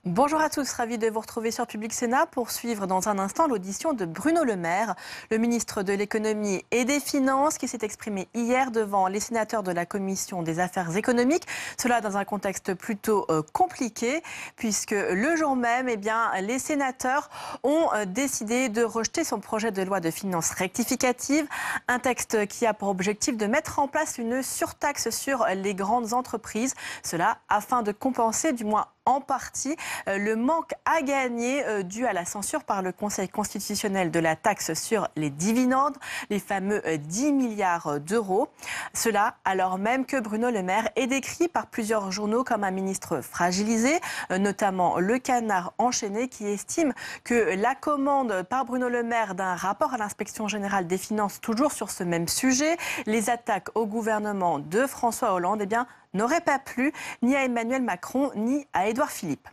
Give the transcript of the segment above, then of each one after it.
Bonjour à tous, ravi de vous retrouver sur Public Sénat pour suivre dans un instant l'audition de Bruno Le Maire, le ministre de l'économie et des finances qui s'est exprimé hier devant les sénateurs de la commission des affaires économiques. Cela dans un contexte plutôt compliqué puisque le jour même, les sénateurs ont décidé de rejeter son projet de loi de finances rectificative, un texte qui a pour objectif de mettre en place une surtaxe sur les grandes entreprises. Cela afin de compenser, du moins en partie, le manque à gagner dû à la censure par le Conseil constitutionnel de la taxe sur les dividendes, les fameux 10 milliards d'euros. Cela alors même que Bruno Le Maire est décrit par plusieurs journaux comme un ministre fragilisé, notamment Le Canard enchaîné qui estime que la commande par Bruno Le Maire d'un rapport à l'inspection générale des finances, toujours sur ce même sujet, les attaques au gouvernement de François Hollande, n'aurait pas plu ni à Emmanuel Macron ni à Édouard Philippe.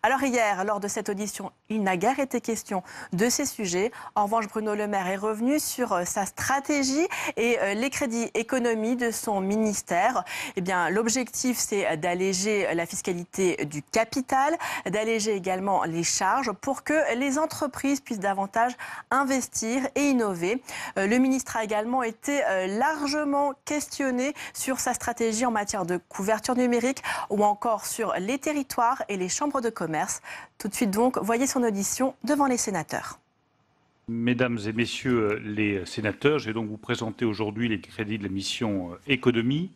Alors hier, lors de cette audition, il n'a guère été question de ces sujets. En revanche, Bruno Le Maire est revenu sur sa stratégie et les crédits économie de son ministère. L'objectif, c'est d'alléger la fiscalité du capital, d'alléger également les charges pour que les entreprises puissent davantage investir et innover. Le ministre a également été largement questionné sur sa stratégie en matière de couverture numérique ou encore sur les territoires et les chambres de commerce. Tout de suite donc, voyez son audition devant les sénateurs. Mesdames et messieurs les sénateurs, je vais donc vous présenter aujourd'hui les crédits de la mission économie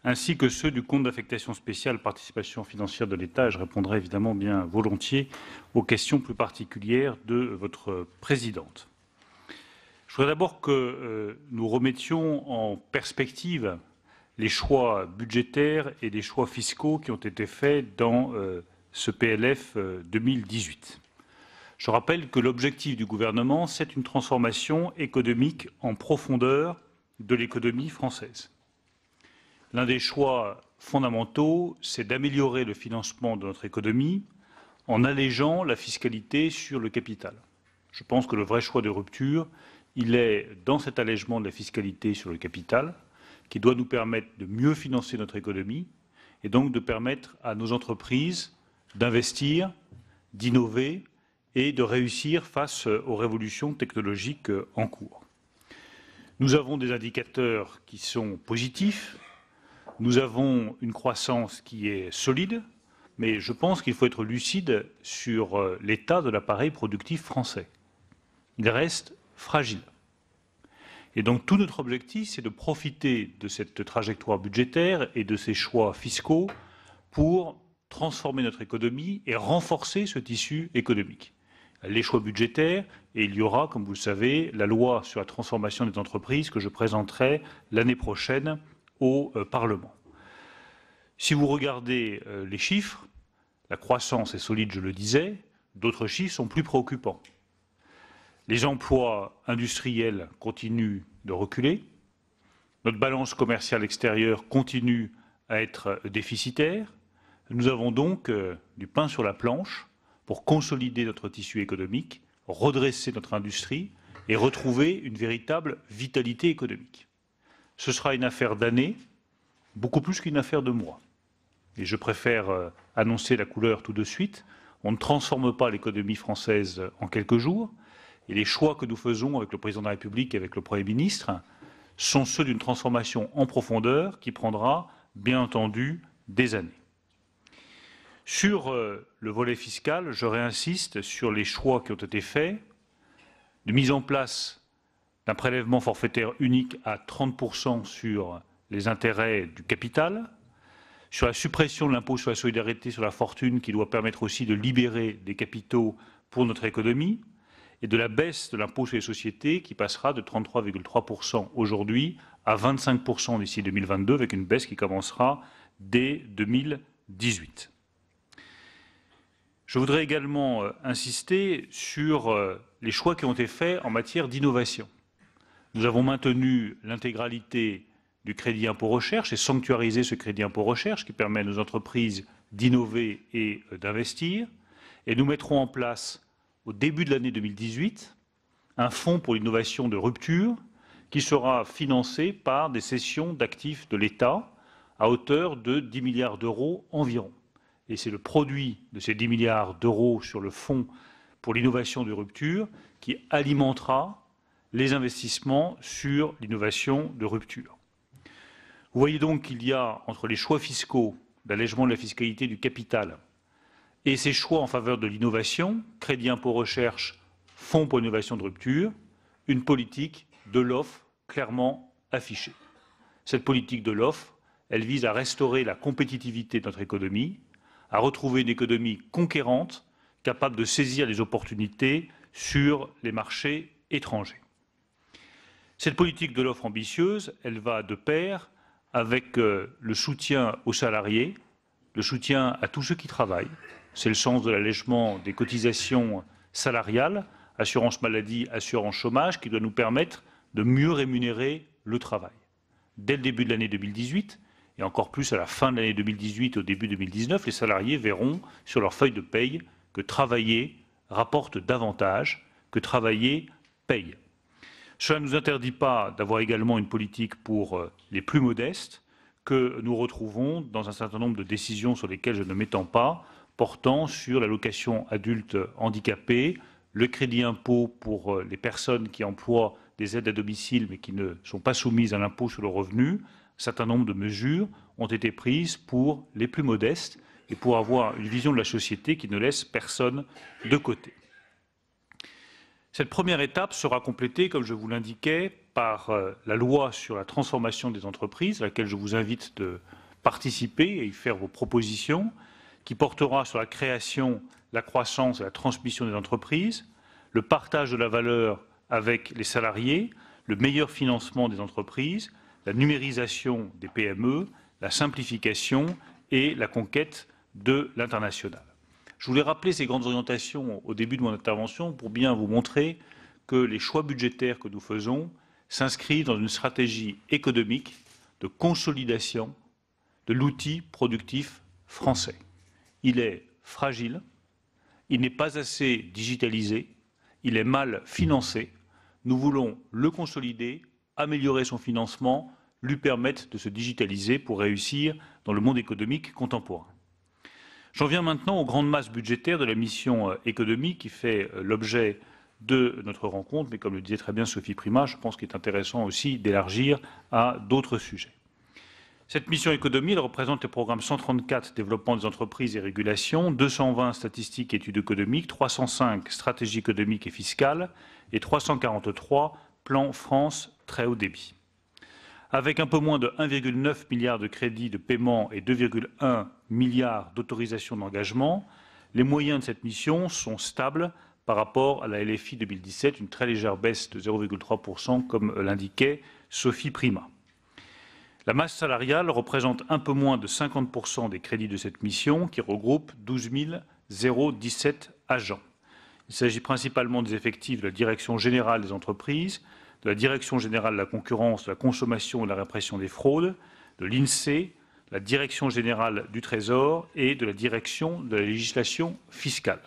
ainsi que ceux du compte d'affectation spéciale participation financière de l'État. Je répondrai évidemment bien volontiers aux questions plus particulières de votre présidente. Je voudrais d'abord que nous remettions en perspective les choix budgétaires et les choix fiscaux qui ont été faits dans ce PLF 2018. Je rappelle que l'objectif du gouvernement, c'est une transformation économique en profondeur de l'économie française. L'un des choix fondamentaux, c'est d'améliorer le financement de notre économie en allégeant la fiscalité sur le capital. Je pense que le vrai choix de rupture, il est dans cet allègement de la fiscalité sur le capital, qui doit nous permettre de mieux financer notre économie et donc de permettre à nos entreprises d'investir, d'innover et de réussir face aux révolutions technologiques en cours. Nous avons des indicateurs qui sont positifs, nous avons une croissance qui est solide, mais je pense qu'il faut être lucide sur l'état de l'appareil productif français. Il reste fragile. Et donc tout notre objectif, c'est de profiter de cette trajectoire budgétaire et de ces choix fiscaux pour transformer notre économie et renforcer ce tissu économique. Les choix budgétaires, et il y aura, comme vous le savez, la loi sur la transformation des entreprises que je présenterai l'année prochaine au Parlement. Si vous regardez les chiffres, la croissance est solide, je le disais, d'autres chiffres sont plus préoccupants. Les emplois industriels continuent de reculer. Notre balance commerciale extérieure continue à être déficitaire. Nous avons donc du pain sur la planche pour consolider notre tissu économique, redresser notre industrie et retrouver une véritable vitalité économique. Ce sera une affaire d'années, beaucoup plus qu'une affaire de mois. Et je préfère annoncer la couleur tout de suite. On ne transforme pas l'économie française en quelques jours. Et les choix que nous faisons avec le Président de la République et avec le Premier ministre sont ceux d'une transformation en profondeur qui prendra, bien entendu, des années. Sur le volet fiscal, je réinsiste sur les choix qui ont été faits, de mise en place d'un prélèvement forfaitaire unique à 30% sur les intérêts du capital, sur la suppression de l'impôt sur la solidarité sur la fortune qui doit permettre aussi de libérer des capitaux pour notre économie, et de la baisse de l'impôt sur les sociétés qui passera de 33,3% aujourd'hui à 25% d'ici 2022, avec une baisse qui commencera dès 2018. Je voudrais également insister sur les choix qui ont été faits en matière d'innovation. Nous avons maintenu l'intégralité du crédit impôt recherche et sanctuarisé ce crédit impôt recherche qui permet à nos entreprises d'innover et d'investir. Et nous mettrons en place au début de l'année 2018, un fonds pour l'innovation de rupture qui sera financé par des cessions d'actifs de l'État à hauteur de 10 milliards d'euros environ. et c'est le produit de ces 10 milliards d'euros sur le fonds pour l'innovation de rupture qui alimentera les investissements sur l'innovation de rupture. Vous voyez donc qu'il y a entre les choix fiscaux d'allègement de la fiscalité du capital et ces choix en faveur de l'innovation, crédit impôt recherche, fonds pour l'innovation de rupture, une politique de l'offre clairement affichée. Cette politique de l'offre, elle vise à restaurer la compétitivité de notre économie, à retrouver une économie conquérante, capable de saisir les opportunités sur les marchés étrangers. Cette politique de l'offre ambitieuse, elle va de pair avec le soutien aux salariés, le soutien à tous ceux qui travaillent. C'est le sens de l'allègement des cotisations salariales, assurance maladie, assurance chômage, qui doit nous permettre de mieux rémunérer le travail. Dès le début de l'année 2018, et encore plus à la fin de l'année 2018 au début 2019, les salariés verront sur leur feuille de paye que travailler rapporte davantage, que travailler paye. Cela ne nous interdit pas d'avoir également une politique pour les plus modestes que nous retrouvons dans un certain nombre de décisions sur lesquelles je ne m'étends pas, portant sur l'allocation adulte handicapé, le crédit impôt pour les personnes qui emploient des aides à domicile mais qui ne sont pas soumises à l'impôt sur le revenu. Un certain nombre de mesures ont été prises pour les plus modestes et pour avoir une vision de la société qui ne laisse personne de côté. Cette première étape sera complétée, comme je vous l'indiquais, par la loi sur la transformation des entreprises, à laquelle je vous invite de participer et y faire vos propositions, qui portera sur la création, la croissance et la transmission des entreprises, le partage de la valeur avec les salariés, le meilleur financement des entreprises, la numérisation des PME, la simplification et la conquête de l'international. Je voulais rappeler ces grandes orientations au début de mon intervention pour bien vous montrer que les choix budgétaires que nous faisons s'inscrivent dans une stratégie économique de consolidation de l'outil productif français. Il est fragile, il n'est pas assez digitalisé, il est mal financé. Nous voulons le consolider, améliorer son financement, lui permettre de se digitaliser pour réussir dans le monde économique contemporain. J'en viens maintenant aux grandes masses budgétaires de la mission économique qui fait l'objet de notre rencontre, mais comme le disait très bien Sophie Primas, je pense qu'il est intéressant aussi d'élargir à d'autres sujets. Cette mission économie, elle représente les programmes 134 développement des entreprises et régulation, 220 statistiques et études économiques, 305 stratégies économiques et fiscales et 343 plans France très haut débit. Avec un peu moins de 1,9 milliard de crédits de paiement et 2,1 milliards d'autorisations d'engagement, les moyens de cette mission sont stables par rapport à la LFI 2017, une très légère baisse de 0,3% comme l'indiquait Sophie Primas. La masse salariale représente un peu moins de 50% des crédits de cette mission qui regroupe 12 017 agents. Il s'agit principalement des effectifs de la Direction générale des entreprises, de la Direction générale de la concurrence, de la consommation et de la répression des fraudes, de l'INSEE, de la Direction générale du Trésor et de la Direction de la législation fiscale.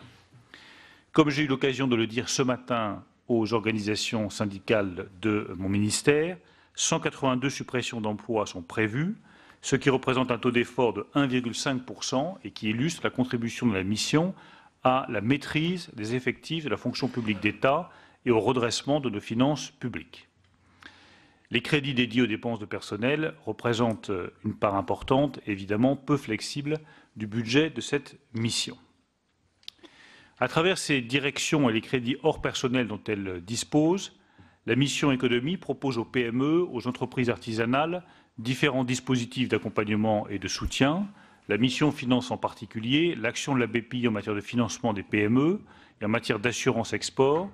Comme j'ai eu l'occasion de le dire ce matin aux organisations syndicales de mon ministère, 182 suppressions d'emplois sont prévues, ce qui représente un taux d'effort de 1,5% et qui illustre la contribution de la mission à la maîtrise des effectifs de la fonction publique d'État et au redressement de nos finances publiques. Les crédits dédiés aux dépenses de personnel représentent une part importante, évidemment peu flexible, du budget de cette mission. À travers ces directions et les crédits hors personnel dont elle dispose, la mission économie propose aux PME, aux entreprises artisanales, différents dispositifs d'accompagnement et de soutien. La mission finance en particulier l'action de la BPI en matière de financement des PME et en matière d'assurance export.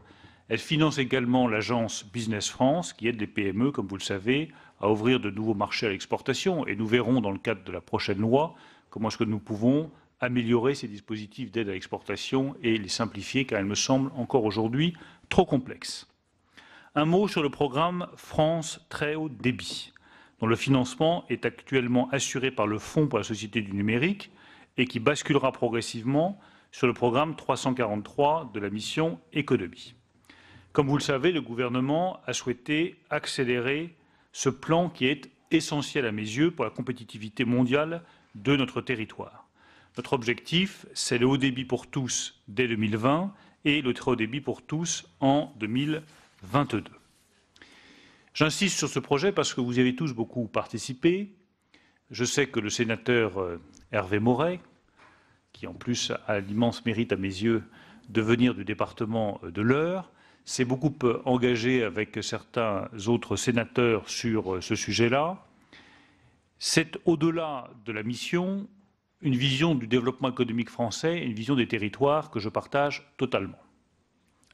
Elle finance également l'agence Business France qui aide les PME, comme vous le savez, à ouvrir de nouveaux marchés à l'exportation. Et nous verrons dans le cadre de la prochaine loi comment est-ce que nous pouvons améliorer ces dispositifs d'aide à l'exportation et les simplifier, car elles me semblent encore aujourd'hui trop complexes. Un mot sur le programme France très haut débit, dont le financement est actuellement assuré par le Fonds pour la société du numérique et qui basculera progressivement sur le programme 343 de la mission économie. Comme vous le savez, le gouvernement a souhaité accélérer ce plan qui est essentiel à mes yeux pour la compétitivité mondiale de notre territoire. Notre objectif, c'est le haut débit pour tous dès 2020 et le très haut débit pour tous en 2022. J'insiste sur ce projet parce que vous y avez tous beaucoup participé. Je sais que le sénateur Hervé Maurey, qui en plus a l'immense mérite à mes yeux de venir du département de l'Eure, s'est beaucoup engagé avec certains autres sénateurs sur ce sujet-là. C'est au-delà de la mission une vision du développement économique français, une vision des territoires que je partage totalement.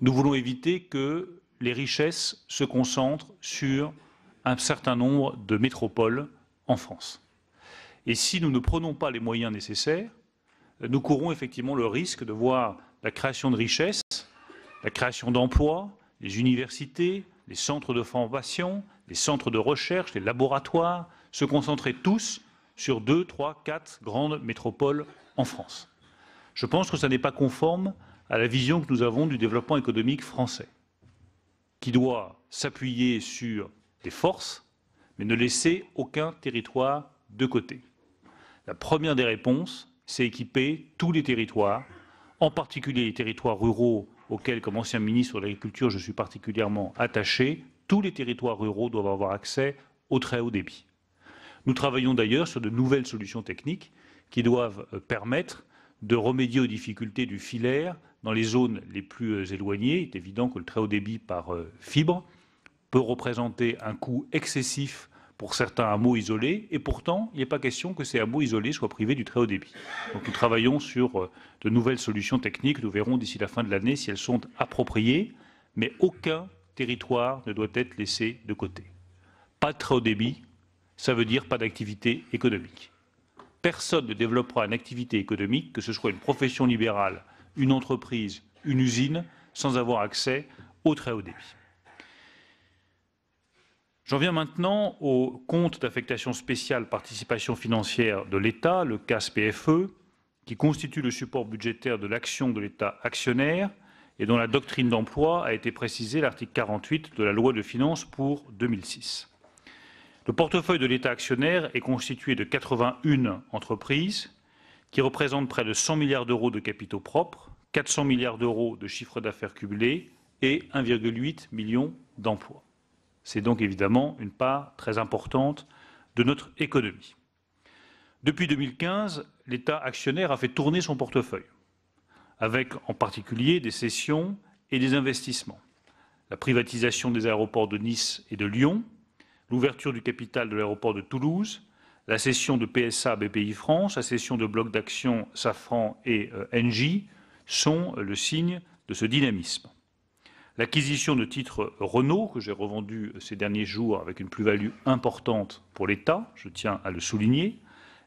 Nous voulons éviter que les richesses se concentrent sur un certain nombre de métropoles en France. Et si nous ne prenons pas les moyens nécessaires, nous courons effectivement le risque de voir la création de richesses, la création d'emplois, les universités, les centres de formation, les centres de recherche, les laboratoires, se concentrer tous sur 2, 3, 4 grandes métropoles en France. Je pense que ça n'est pas conforme à la vision que nous avons du développement économique français, qui doit s'appuyer sur des forces, mais ne laisser aucun territoire de côté. La première des réponses, c'est équiper tous les territoires, en particulier les territoires ruraux auxquels, comme ancien ministre de l'Agriculture, je suis particulièrement attaché. Tous les territoires ruraux doivent avoir accès au très haut débit. Nous travaillons d'ailleurs sur de nouvelles solutions techniques qui doivent permettre de remédier aux difficultés du filaire dans les zones les plus éloignées. Il est évident que le très haut débit par fibre peut représenter un coût excessif pour certains hameaux isolés, et pourtant, il n'est pas question que ces hameaux isolés soient privés du très haut débit. Donc nous travaillons sur de nouvelles solutions techniques. Nous verrons d'ici la fin de l'année si elles sont appropriées, mais aucun territoire ne doit être laissé de côté. Pas de très haut débit, ça veut dire pas d'activité économique. Personne ne développera une activité économique, que ce soit une profession libérale, une entreprise, une usine, sans avoir accès au très haut débit. J'en viens maintenant au compte d'affectation spéciale participation financière de l'État, le CAS-PFE, qui constitue le support budgétaire de l'action de l'État actionnaire et dont la doctrine d'emploi a été précisée à l'article 48 de la loi de finances pour 2006. Le portefeuille de l'État actionnaire est constitué de 81 entreprises qui représentent près de 100 milliards d'euros de capitaux propres, 400 milliards d'euros de chiffre d'affaires cumulé et 1,8 million d'emplois. C'est donc évidemment une part très importante de notre économie. Depuis 2015, l'État actionnaire a fait tourner son portefeuille, avec en particulier des cessions et des investissements. La privatisation des aéroports de Nice et de Lyon, l'ouverture du capital de l'aéroport de Toulouse, la cession de PSA à Bpifrance, la cession de blocs d'actions Safran et Engie sont le signe de ce dynamisme. L'acquisition de titres Renault, que j'ai revendu ces derniers jours avec une plus-value importante pour l'État, je tiens à le souligner,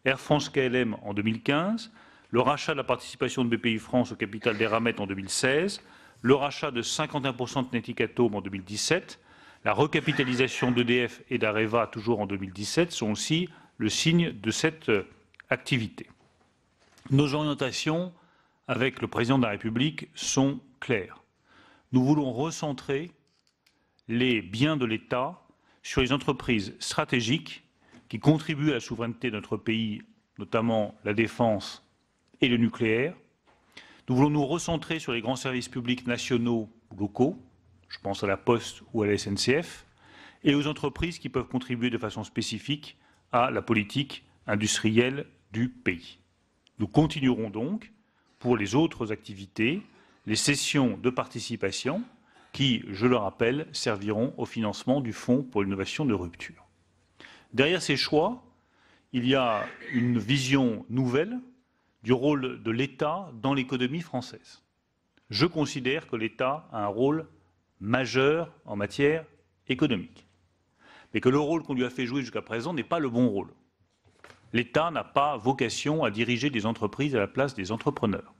Air France-KLM en 2015, le rachat de la participation de Bpifrance au capital d'Eramet en 2016, le rachat de 51% de Netticatome en 2017, la recapitalisation d'EDF et d'Areva toujours en 2017 sont aussi le signe de cette activité. Nos orientations avec le président de la République sont claires. Nous voulons recentrer les biens de l'État sur les entreprises stratégiques qui contribuent à la souveraineté de notre pays, notamment la défense et le nucléaire. Nous voulons nous recentrer sur les grands services publics nationaux ou locaux, je pense à la Poste ou à la SNCF, et aux entreprises qui peuvent contribuer de façon spécifique à la politique industrielle du pays. Nous continuerons donc, pour les autres activités, les cessions de participation qui, je le rappelle, serviront au financement du Fonds pour l'innovation de rupture. Derrière ces choix, il y a une vision nouvelle du rôle de l'État dans l'économie française. Je considère que l'État a un rôle majeur en matière économique, mais que le rôle qu'on lui a fait jouer jusqu'à présent n'est pas le bon rôle. L'État n'a pas vocation à diriger des entreprises à la place des entrepreneurs.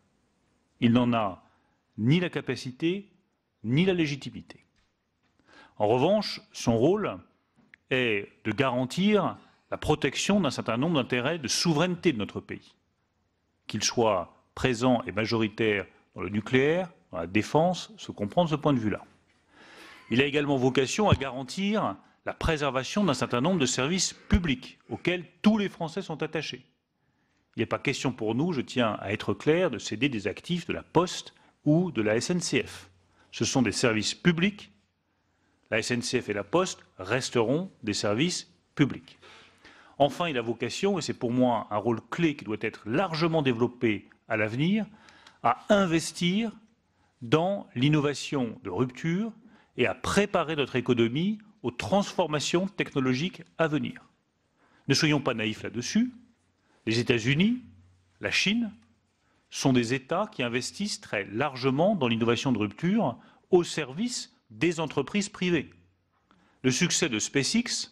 Il n'en a ni la capacité, ni la légitimité. En revanche, son rôle est de garantir la protection d'un certain nombre d'intérêts de souveraineté de notre pays, qu'il soit présent et majoritaire dans le nucléaire, dans la défense, se comprend de ce point de vue-là. Il a également vocation à garantir la préservation d'un certain nombre de services publics auxquels tous les Français sont attachés. Il n'est pas question pour nous, je tiens à être clair, de céder des actifs de la Poste ou de la SNCF. Ce sont des services publics. La SNCF et la Poste resteront des services publics. Enfin, il a vocation, et c'est pour moi un rôle clé qui doit être largement développé à l'avenir, à investir dans l'innovation de rupture et à préparer notre économie aux transformations technologiques à venir. Ne soyons pas naïfs là-dessus. Les États-Unis, la Chine, sont des États qui investissent très largement dans l'innovation de rupture au service des entreprises privées. Le succès de SpaceX,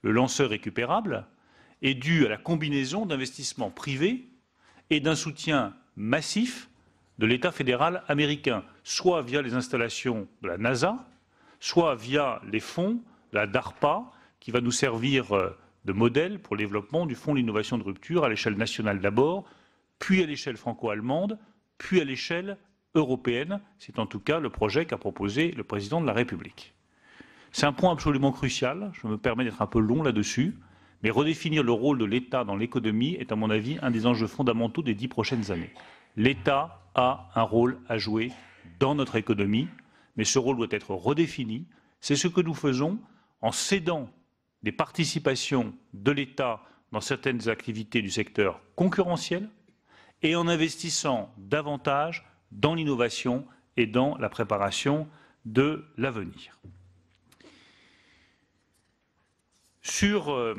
le lanceur récupérable, est dû à la combinaison d'investissements privés et d'un soutien massif de l'État fédéral américain, soit via les installations de la NASA, soit via les fonds de la DARPA, qui va nous servir de modèle pour le développement du Fonds de l'innovation de rupture à l'échelle nationale d'abord, puis à l'échelle franco-allemande, puis à l'échelle européenne. C'est en tout cas le projet qu'a proposé le président de la République. C'est un point absolument crucial, je me permets d'être un peu long là-dessus, mais redéfinir le rôle de l'État dans l'économie est à mon avis un des enjeux fondamentaux des 10 prochaines années. L'État a un rôle à jouer dans notre économie, mais ce rôle doit être redéfini. C'est ce que nous faisons en cédant des participations de l'État dans certaines activités du secteur concurrentiel et en investissant davantage dans l'innovation et dans la préparation de l'avenir. Sur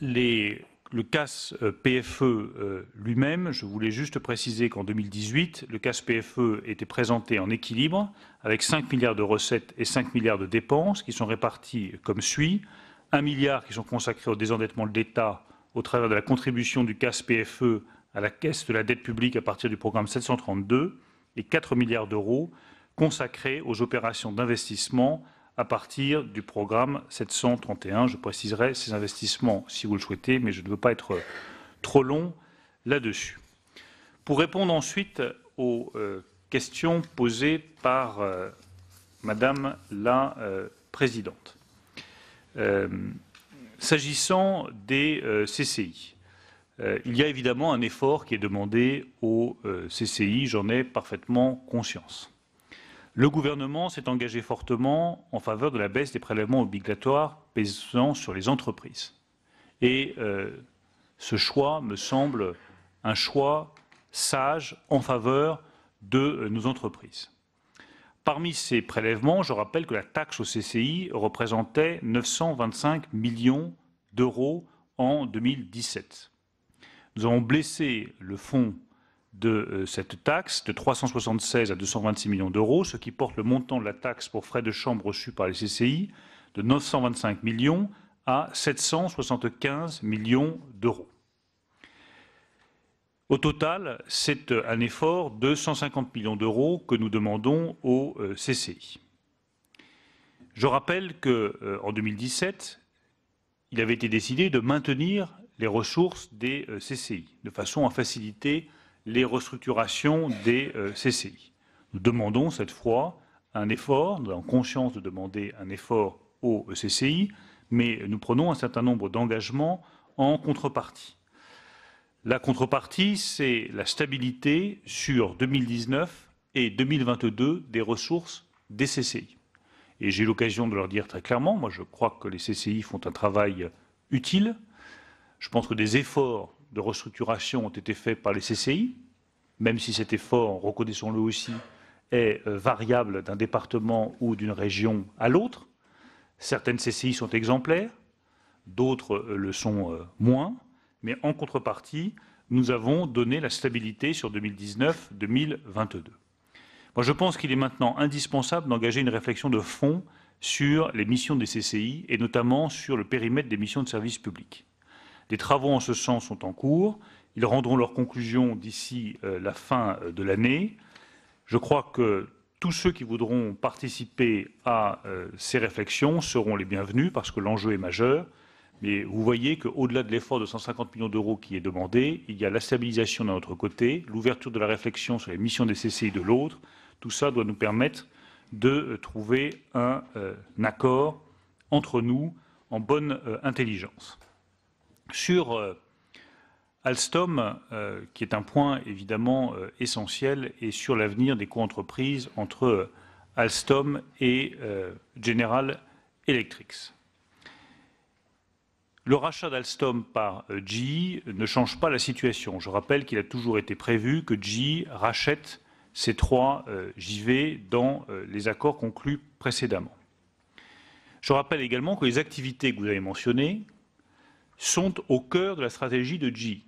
le CAS PFE lui-même, je voulais juste préciser qu'en 2018, le CAS PFE était présenté en équilibre avec 5 milliards de recettes et 5 milliards de dépenses qui sont répartis comme suit. 1 milliard qui sont consacrés au désendettement de l'État au travers de la contribution du CAS PFE à la caisse de la dette publique à partir du programme 732 et 4 milliards d'euros consacrés aux opérations d'investissement à partir du programme 731. Je préciserai ces investissements si vous le souhaitez, mais je ne veux pas être trop long là-dessus. Pour répondre ensuite aux questions posées par Madame la Présidente. S'agissant des CCI, il y a évidemment un effort qui est demandé aux CCI, j'en ai parfaitement conscience. Le gouvernement s'est engagé fortement en faveur de la baisse des prélèvements obligatoires pesant sur les entreprises. Et ce choix me semble un choix sage en faveur de nos entreprises. Parmi ces prélèvements, je rappelle que la taxe au CCI représentait 925 millions d'euros en 2017. Nous avons baissé le fonds de cette taxe de 376 à 226 millions d'euros, ce qui porte le montant de la taxe pour frais de chambre reçus par les CCI de 925 millions à 775 millions d'euros. Au total, c'est un effort de 150 millions d'euros que nous demandons aux CCI. Je rappelle qu'en 2017, il avait été décidé de maintenir les ressources des CCI, de façon à faciliter les restructurations des CCI. Nous demandons cette fois un effort, nous avons conscience de demander un effort aux CCI, mais nous prenons un certain nombre d'engagements en contrepartie. La contrepartie, c'est la stabilité sur 2019 et 2022 des ressources des CCI. Et j'ai eu l'occasion de leur dire très clairement, moi je crois que les CCI font un travail utile. Je pense que des efforts de restructuration ont été faits par les CCI, même si cet effort, reconnaissons-le aussi, est variable d'un département ou d'une région à l'autre. Certaines CCI sont exemplaires, d'autres le sont moins, mais en contrepartie, nous avons donné la stabilité sur 2019-2022. Moi, je pense qu'il est maintenant indispensable d'engager une réflexion de fond sur les missions des CCI et notamment sur le périmètre des missions de service public. Des travaux en ce sens sont en cours. Ils rendront leurs conclusions d'ici la fin de l'année. Je crois que tous ceux qui voudront participer à ces réflexions seront les bienvenus parce que l'enjeu est majeur. Mais vous voyez qu'au-delà de l'effort de 150 millions d'euros qui est demandé, il y a la stabilisation d'un autre côté, l'ouverture de la réflexion sur les missions des CCI de l'autre. Tout ça doit nous permettre de trouver un accord entre nous en bonne intelligence. Sur Alstom, qui est un point évidemment essentiel, et sur l'avenir des co-entreprises entre Alstom et General Electric. Le rachat d'Alstom par GE ne change pas la situation. Je rappelle qu'il a toujours été prévu que GE rachète ces 3 JV dans les accords conclus précédemment. Je rappelle également que les activités que vous avez mentionnées sont au cœur de la stratégie de GE.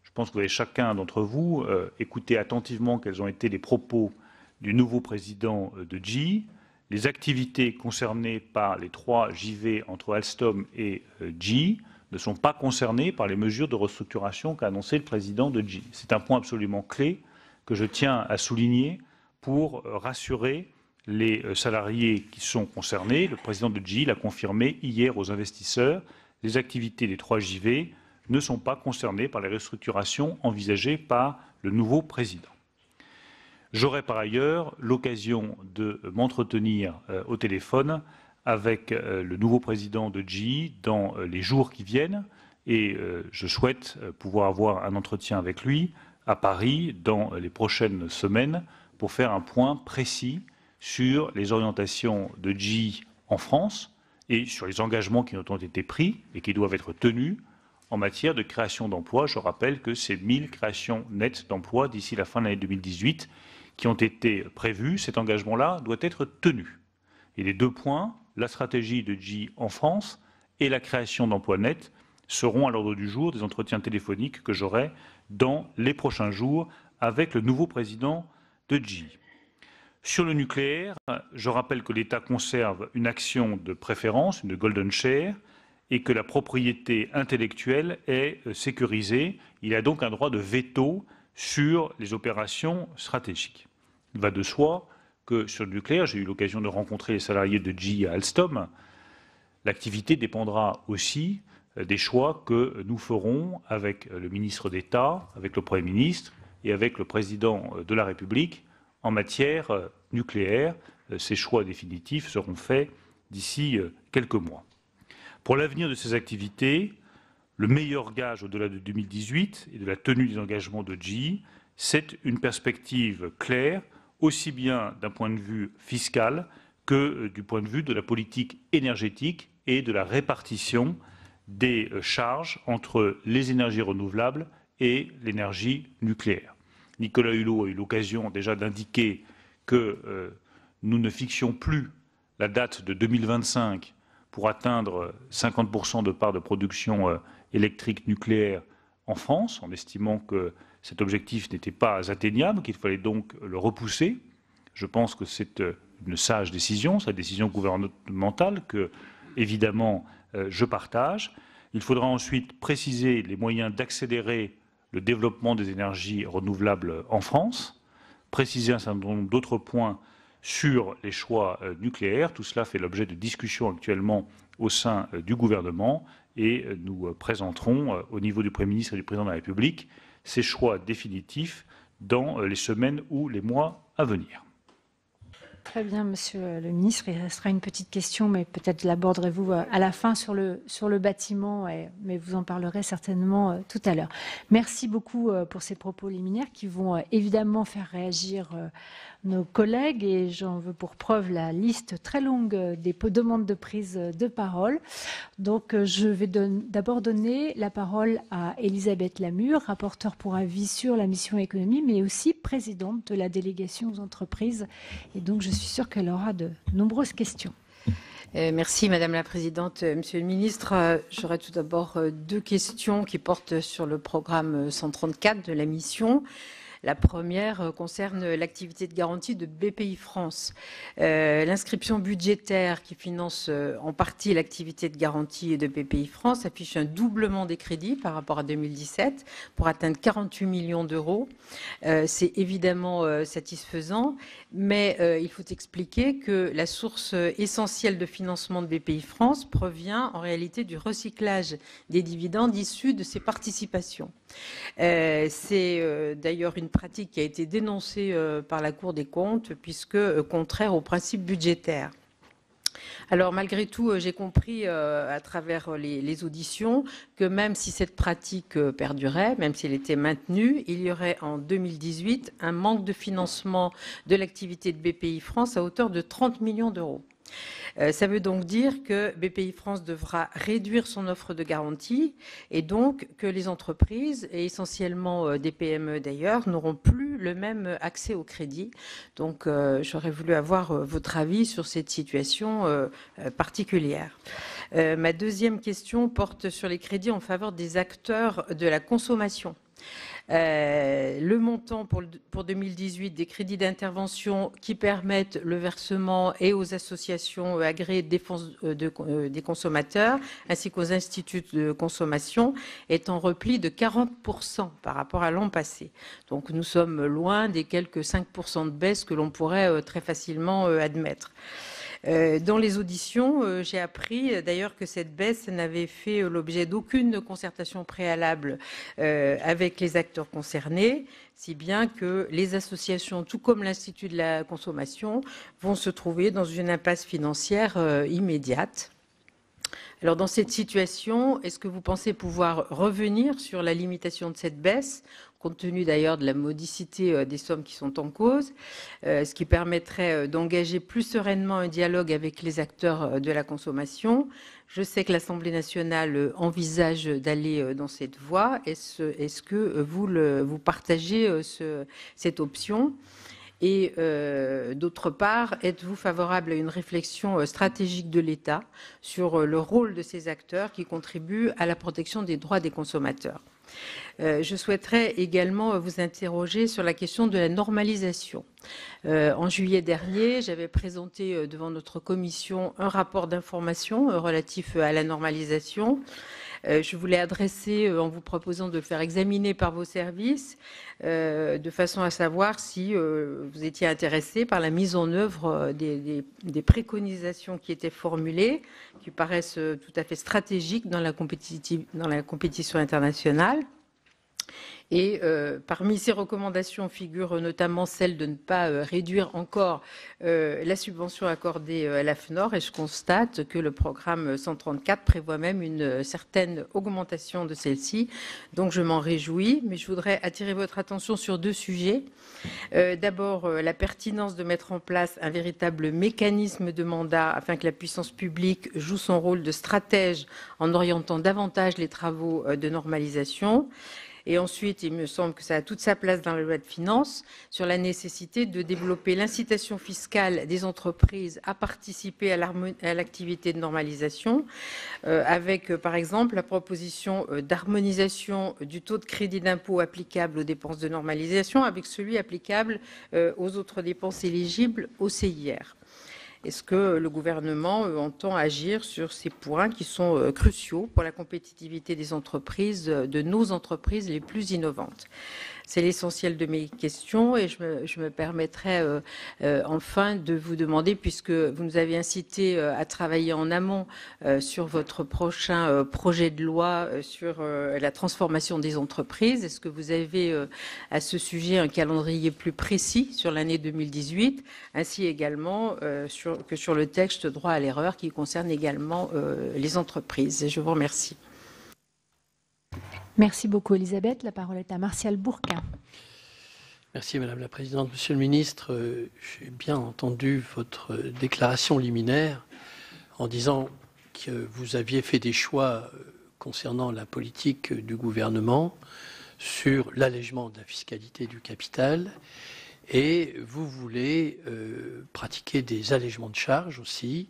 Je pense que vous avez chacun d'entre vous écouté attentivement quels ont été les propos du nouveau président de GE. Les activités concernées par les 3 JV entre Alstom et GE ne sont pas concernées par les mesures de restructuration qu'a annoncé le président de GE. C'est un point absolument clé que je tiens à souligner pour rassurer les salariés qui sont concernés. Le président de GE l'a confirmé hier aux investisseurs. Les activités des 3 JV ne sont pas concernées par les restructurations envisagées par le nouveau président. J'aurai par ailleurs l'occasion de m'entretenir au téléphone avec le nouveau président de GE dans les jours qui viennent et je souhaite pouvoir avoir un entretien avec lui à Paris dans les prochaines semaines pour faire un point précis sur les orientations de GE en France et sur les engagements qui ont été pris et qui doivent être tenus en matière de création d'emplois. Je rappelle que c'est 1000 créations nettes d'emplois d'ici la fin de l'année 2018 qui ont été prévus. Cet engagement-là doit être tenu. Et les 2 points, la stratégie de GE en France et la création d'emplois nets, seront à l'ordre du jour des entretiens téléphoniques que j'aurai dans les prochains jours avec le nouveau président de GE. Sur le nucléaire, je rappelle que l'État conserve une action de préférence, une golden share, et que la propriété intellectuelle est sécurisée. Il a donc un droit de veto sur les opérations stratégiques. Il va de soi que sur le nucléaire, j'ai eu l'occasion de rencontrer les salariés de GE à Alstom, l'activité dépendra aussi des choix que nous ferons avec le ministre d'État, avec le Premier ministre et avec le président de la République en matière nucléaire. Ces choix définitifs seront faits d'ici quelques mois. Pour l'avenir de ces activités, le meilleur gage au-delà de 2018 et de la tenue des engagements de GE, c'est une perspective claire, aussi bien d'un point de vue fiscal que du point de vue de la politique énergétique et de la répartition des charges entre les énergies renouvelables et l'énergie nucléaire. Nicolas Hulot a eu l'occasion déjà d'indiquer que nous ne fixions plus la date de 2025 pour atteindre 50% de part de production électrique nucléaire en France, en estimant que cet objectif n'était pas atteignable, qu'il fallait donc le repousser. Je pense que c'est une sage décision, c'est la décision gouvernementale que, évidemment, je partage. Il faudra ensuite préciser les moyens d'accélérer le développement des énergies renouvelables en France, préciser un certain nombre d'autres points sur les choix nucléaires. Tout cela fait l'objet de discussions actuellement au sein du gouvernement et nous présenterons au niveau du Premier ministre et du Président de la République ces choix définitifs dans les semaines ou les mois à venir. Très bien, Monsieur le Ministre. Il restera une petite question, mais peut-être l'aborderez-vous à la fin sur le bâtiment, mais vous en parlerez certainement tout à l'heure. Merci beaucoup pour ces propos liminaires qui vont évidemment faire réagir nos collègues et j'en veux pour preuve la liste très longue des demandes de prise de parole. Donc je vais d'abord donner la parole à Elisabeth Lamure, rapporteure pour avis sur la mission économie, mais aussi présidente de la délégation aux entreprises. Et donc je suis sûre qu'elle aura de nombreuses questions. Merci Madame la Présidente. Monsieur le Ministre, j'aurais tout d'abord 2 questions qui portent sur le programme 134 de la mission. La première concerne l'activité de garantie de BPI France. L'inscription budgétaire qui finance en partie l'activité de garantie de BPI France affiche un doublement des crédits par rapport à 2017 pour atteindre 48 millions d'euros. C'est évidemment satisfaisant, mais il faut expliquer que la source essentielle de financement de BPI France provient en réalité du recyclage des dividendes issus de ses participations. C'est d'ailleurs une pratique qui a été dénoncée par la Cour des comptes puisque contraire aux principes budgétaires. Alors malgré tout, j'ai compris à travers les auditions que même si cette pratique perdurait, même si elle était maintenue, il y aurait en 2018 un manque de financement de l'activité de BPI France à hauteur de 30 millions d'euros. Ça veut donc dire que BPI France devra réduire son offre de garantie et donc que les entreprises, et essentiellement des PME d'ailleurs, n'auront plus le même accès au crédit. Donc j'aurais voulu avoir votre avis sur cette situation particulière. Ma deuxième question porte sur les crédits en faveur des acteurs de la consommation. Le montant pour 2018 des crédits d'intervention qui permettent le versement et aux associations agréées de défense des consommateurs ainsi qu'aux instituts de consommation est en repli de 40% par rapport à l'an passé. Donc nous sommes loin des quelques 5% de baisse que l'on pourrait très facilement admettre. Dans les auditions, j'ai appris d'ailleurs que cette baisse n'avait fait l'objet d'aucune concertation préalable avec les acteurs concernés, si bien que les associations, tout comme l'Institut de la consommation, vont se trouver dans une impasse financière immédiate. Alors dans cette situation, est-ce que vous pensez pouvoir revenir sur la limitation de cette baisse, compte tenu d'ailleurs de la modicité des sommes qui sont en cause, ce qui permettrait d'engager plus sereinement un dialogue avec les acteurs de la consommation? Je sais que l'Assemblée nationale envisage d'aller dans cette voie. Est-ce que vous partagez cette option? Et d'autre part, êtes-vous favorable à une réflexion stratégique de l'État sur le rôle de ces acteurs qui contribuent à la protection des droits des consommateurs? Je souhaiterais également vous interroger sur la question de la normalisation. En juillet dernier, j'avais présenté devant notre commission un rapport d'information relatif à la normalisation. Je voulais adresser, en vous proposant de le faire examiner par vos services, de façon à savoir si vous étiez intéressé par la mise en œuvre des préconisations qui étaient formulées, qui paraissent tout à fait stratégiques dans la compétition internationale. Et parmi ces recommandations figure notamment celle de ne pas réduire encore la subvention accordée à l'AFNOR, et je constate que le programme 134 prévoit même une certaine augmentation de celle-ci. Donc je m'en réjouis, mais je voudrais attirer votre attention sur deux sujets. D'abord, la pertinence de mettre en place un véritable mécanisme de mandat afin que la puissance publique joue son rôle de stratège en orientant davantage les travaux de normalisation. Et ensuite, il me semble que ça a toute sa place dans la loi de finances, sur la nécessité de développer l'incitation fiscale des entreprises à participer à l'activité de normalisation, avec par exemple la proposition d'harmonisation du taux de crédit d'impôt applicable aux dépenses de normalisation avec celui applicable aux autres dépenses éligibles au CIR. Est-ce que le gouvernement entend agir sur ces points qui sont cruciaux pour la compétitivité des entreprises, de nos entreprises les plus innovantes? C'est l'essentiel de mes questions et je me permettrai enfin de vous demander, puisque vous nous avez incité à travailler en amont sur votre prochain projet de loi sur la transformation des entreprises, est-ce que vous avez à ce sujet un calendrier plus précis sur l'année 2018, ainsi également que sur le texte droit à l'erreur qui concerne également les entreprises? Et je vous remercie. Merci beaucoup, Elisabeth. La parole est à Martial Bourquin. Merci, Madame la Présidente. Monsieur le Ministre, j'ai bien entendu votre déclaration liminaire en disant que vous aviez fait des choix concernant la politique du gouvernement sur l'allègement de la fiscalité du capital et vous voulez pratiquer des allègements de charges aussi.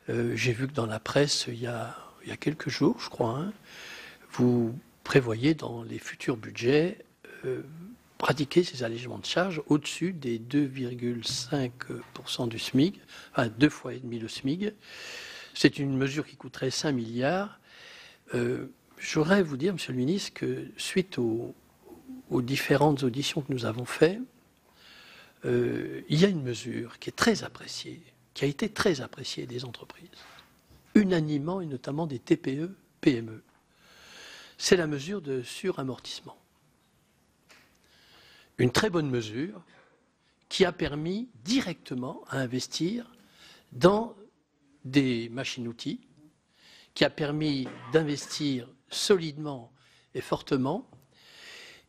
J'ai vu que dans la presse, il y a quelques jours, je crois, vous prévoyez dans les futurs budgets pratiquer ces allègements de charges au-dessus des 2,5% du SMIC, enfin 2,5 fois le SMIC. C'est une mesure qui coûterait 5 milliards. J'aurais à vous dire, Monsieur le Ministre, que suite aux différentes auditions que nous avons faites, il y a une mesure qui est très appréciée, qui a été très appréciée des entreprises, unanimement et notamment des TPE, PME. C'est la mesure de suramortissement. Une très bonne mesure qui a permis directement à investir dans des machines-outils, qui a permis d'investir solidement et fortement.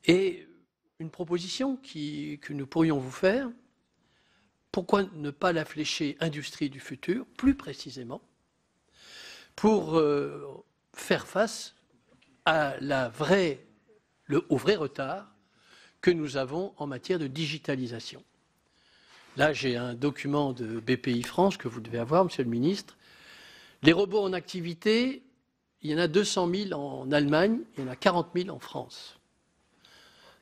Et une proposition que nous pourrions vous faire, pourquoi ne pas la flécher industrie du futur, plus précisément, pour faire face au vrai retard que nous avons en matière de digitalisation. Là, j'ai un document de BPI France que vous devez avoir, Monsieur le Ministre. Les robots en activité, il y en a 200 000 en Allemagne, il y en a 40 000 en France.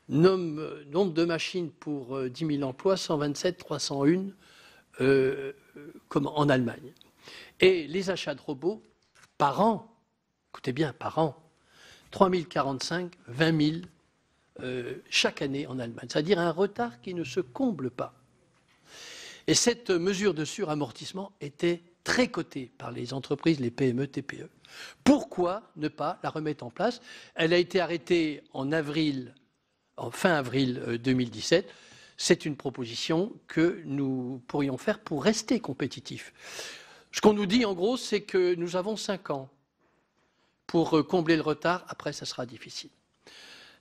Nombre de machines pour 10 000 emplois, 127, 301 en Allemagne. Et les achats de robots, par an, écoutez bien, par an, 3 045, 20 000 chaque année en Allemagne. C'est-à-dire un retard qui ne se comble pas. Et cette mesure de suramortissement était très cotée par les entreprises, les PME, TPE. Pourquoi ne pas la remettre en place? Elle a été arrêtée en fin avril 2017. C'est une proposition que nous pourrions faire pour rester compétitifs. Ce qu'on nous dit, en gros, c'est que nous avons 5 ans pour combler le retard. Après, ça sera difficile.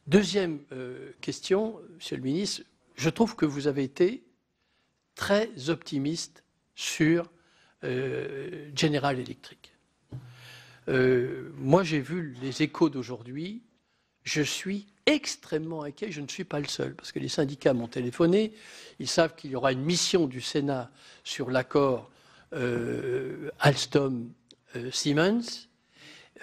Deuxième question, Monsieur le Ministre, je trouve que vous avez été très optimiste sur General Electric. Moi, j'ai vu les échos d'aujourd'hui. Je suis extrêmement inquiet. Je ne suis pas le seul, parce que les syndicats m'ont téléphoné. Ils savent qu'il y aura une mission du Sénat sur l'accord Alstom-Siemens.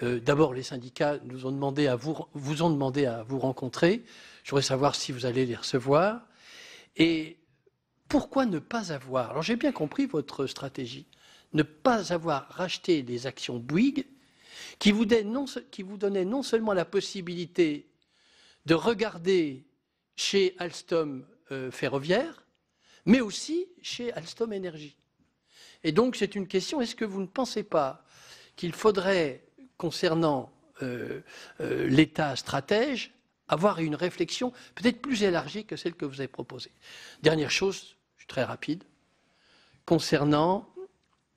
D'abord, les syndicats vous ont demandé à vous rencontrer. Je voudrais savoir si vous allez les recevoir. Et pourquoi ne pas avoir, alors j'ai bien compris votre stratégie, ne pas avoir racheté les actions Bouygues qui vous donnaient non seulement la possibilité de regarder chez Alstom Ferroviaire, mais aussi chez Alstom Énergie. Et donc c'est une question, est-ce que vous ne pensez pas qu'il faudrait, concernant l'État stratège, avoir une réflexion peut-être plus élargie que celle que vous avez proposée? Dernière chose, je suis très rapide, concernant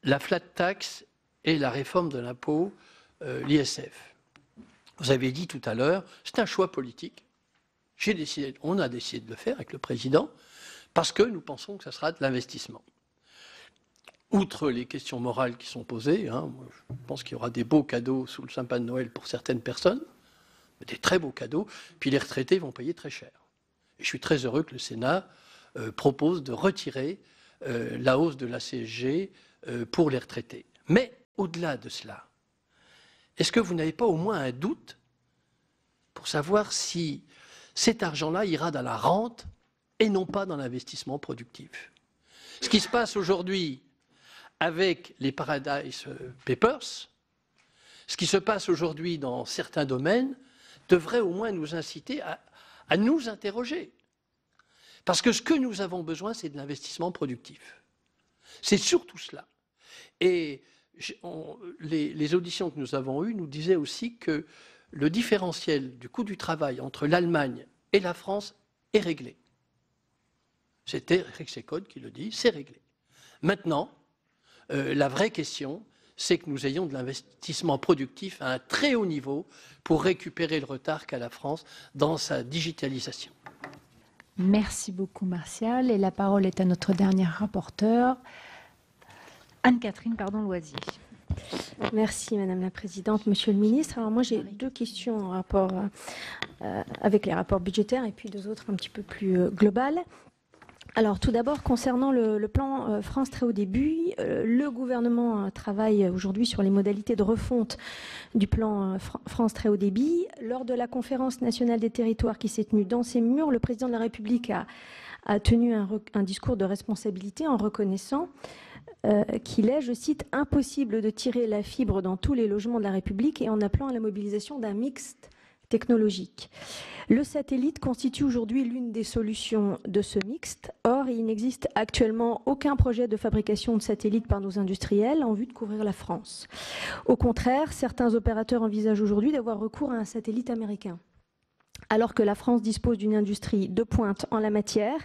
la flat tax et la réforme de l'impôt, l'ISF. Vous avez dit tout à l'heure, c'est un choix politique. On a décidé de le faire avec le président parce que nous pensons que ça sera de l'investissement. Outre les questions morales qui sont posées, je pense qu'il y aura des beaux cadeaux sous le sapin de Noël pour certaines personnes, des très beaux cadeaux, puis les retraités vont payer très cher. Et je suis très heureux que le Sénat propose de retirer la hausse de la CSG pour les retraités. Mais au-delà de cela, est-ce que vous n'avez pas au moins un doute pour savoir si cet argent-là ira dans la rente et non pas dans l'investissement productif? Ce qui se passe aujourd'hui avec les Paradise Papers, ce qui se passe aujourd'hui dans certains domaines, devrait au moins nous inciter à nous interroger. Parce que ce que nous avons besoin, c'est de l'investissement productif. C'est surtout cela. Et les auditions que nous avons eues nous disaient aussi que le différentiel du coût du travail entre l'Allemagne et la France est réglé. C'était Rexecode qui le dit, c'est réglé. Maintenant, la vraie question, c'est que nous ayons de l'investissement productif à un très haut niveau pour récupérer le retard qu'a la France dans sa digitalisation. Merci beaucoup, Martial. Et la parole est à notre dernière rapporteure, Anne-Catherine Loisier. Merci Madame la Présidente. Monsieur le Ministre, alors moi j'ai 2 questions en rapport avec les rapports budgétaires et puis 2 autres un petit peu plus globales. Alors tout d'abord, concernant le plan France Très Haut Débit, le gouvernement travaille aujourd'hui sur les modalités de refonte du plan France Très Haut Débit. Lors de la conférence nationale des territoires qui s'est tenue dans ces murs, le président de la République a tenu un discours de responsabilité en reconnaissant qu'il est, je cite, « impossible de tirer la fibre dans tous les logements de la République » et en appelant à la mobilisation d'un mixte technologique. Le satellite constitue aujourd'hui l'une des solutions de ce mixte. Or, il n'existe actuellement aucun projet de fabrication de satellites par nos industriels en vue de couvrir la France. Au contraire, certains opérateurs envisagent aujourd'hui d'avoir recours à un satellite américain. alors que la France dispose d'une industrie de pointe en la matière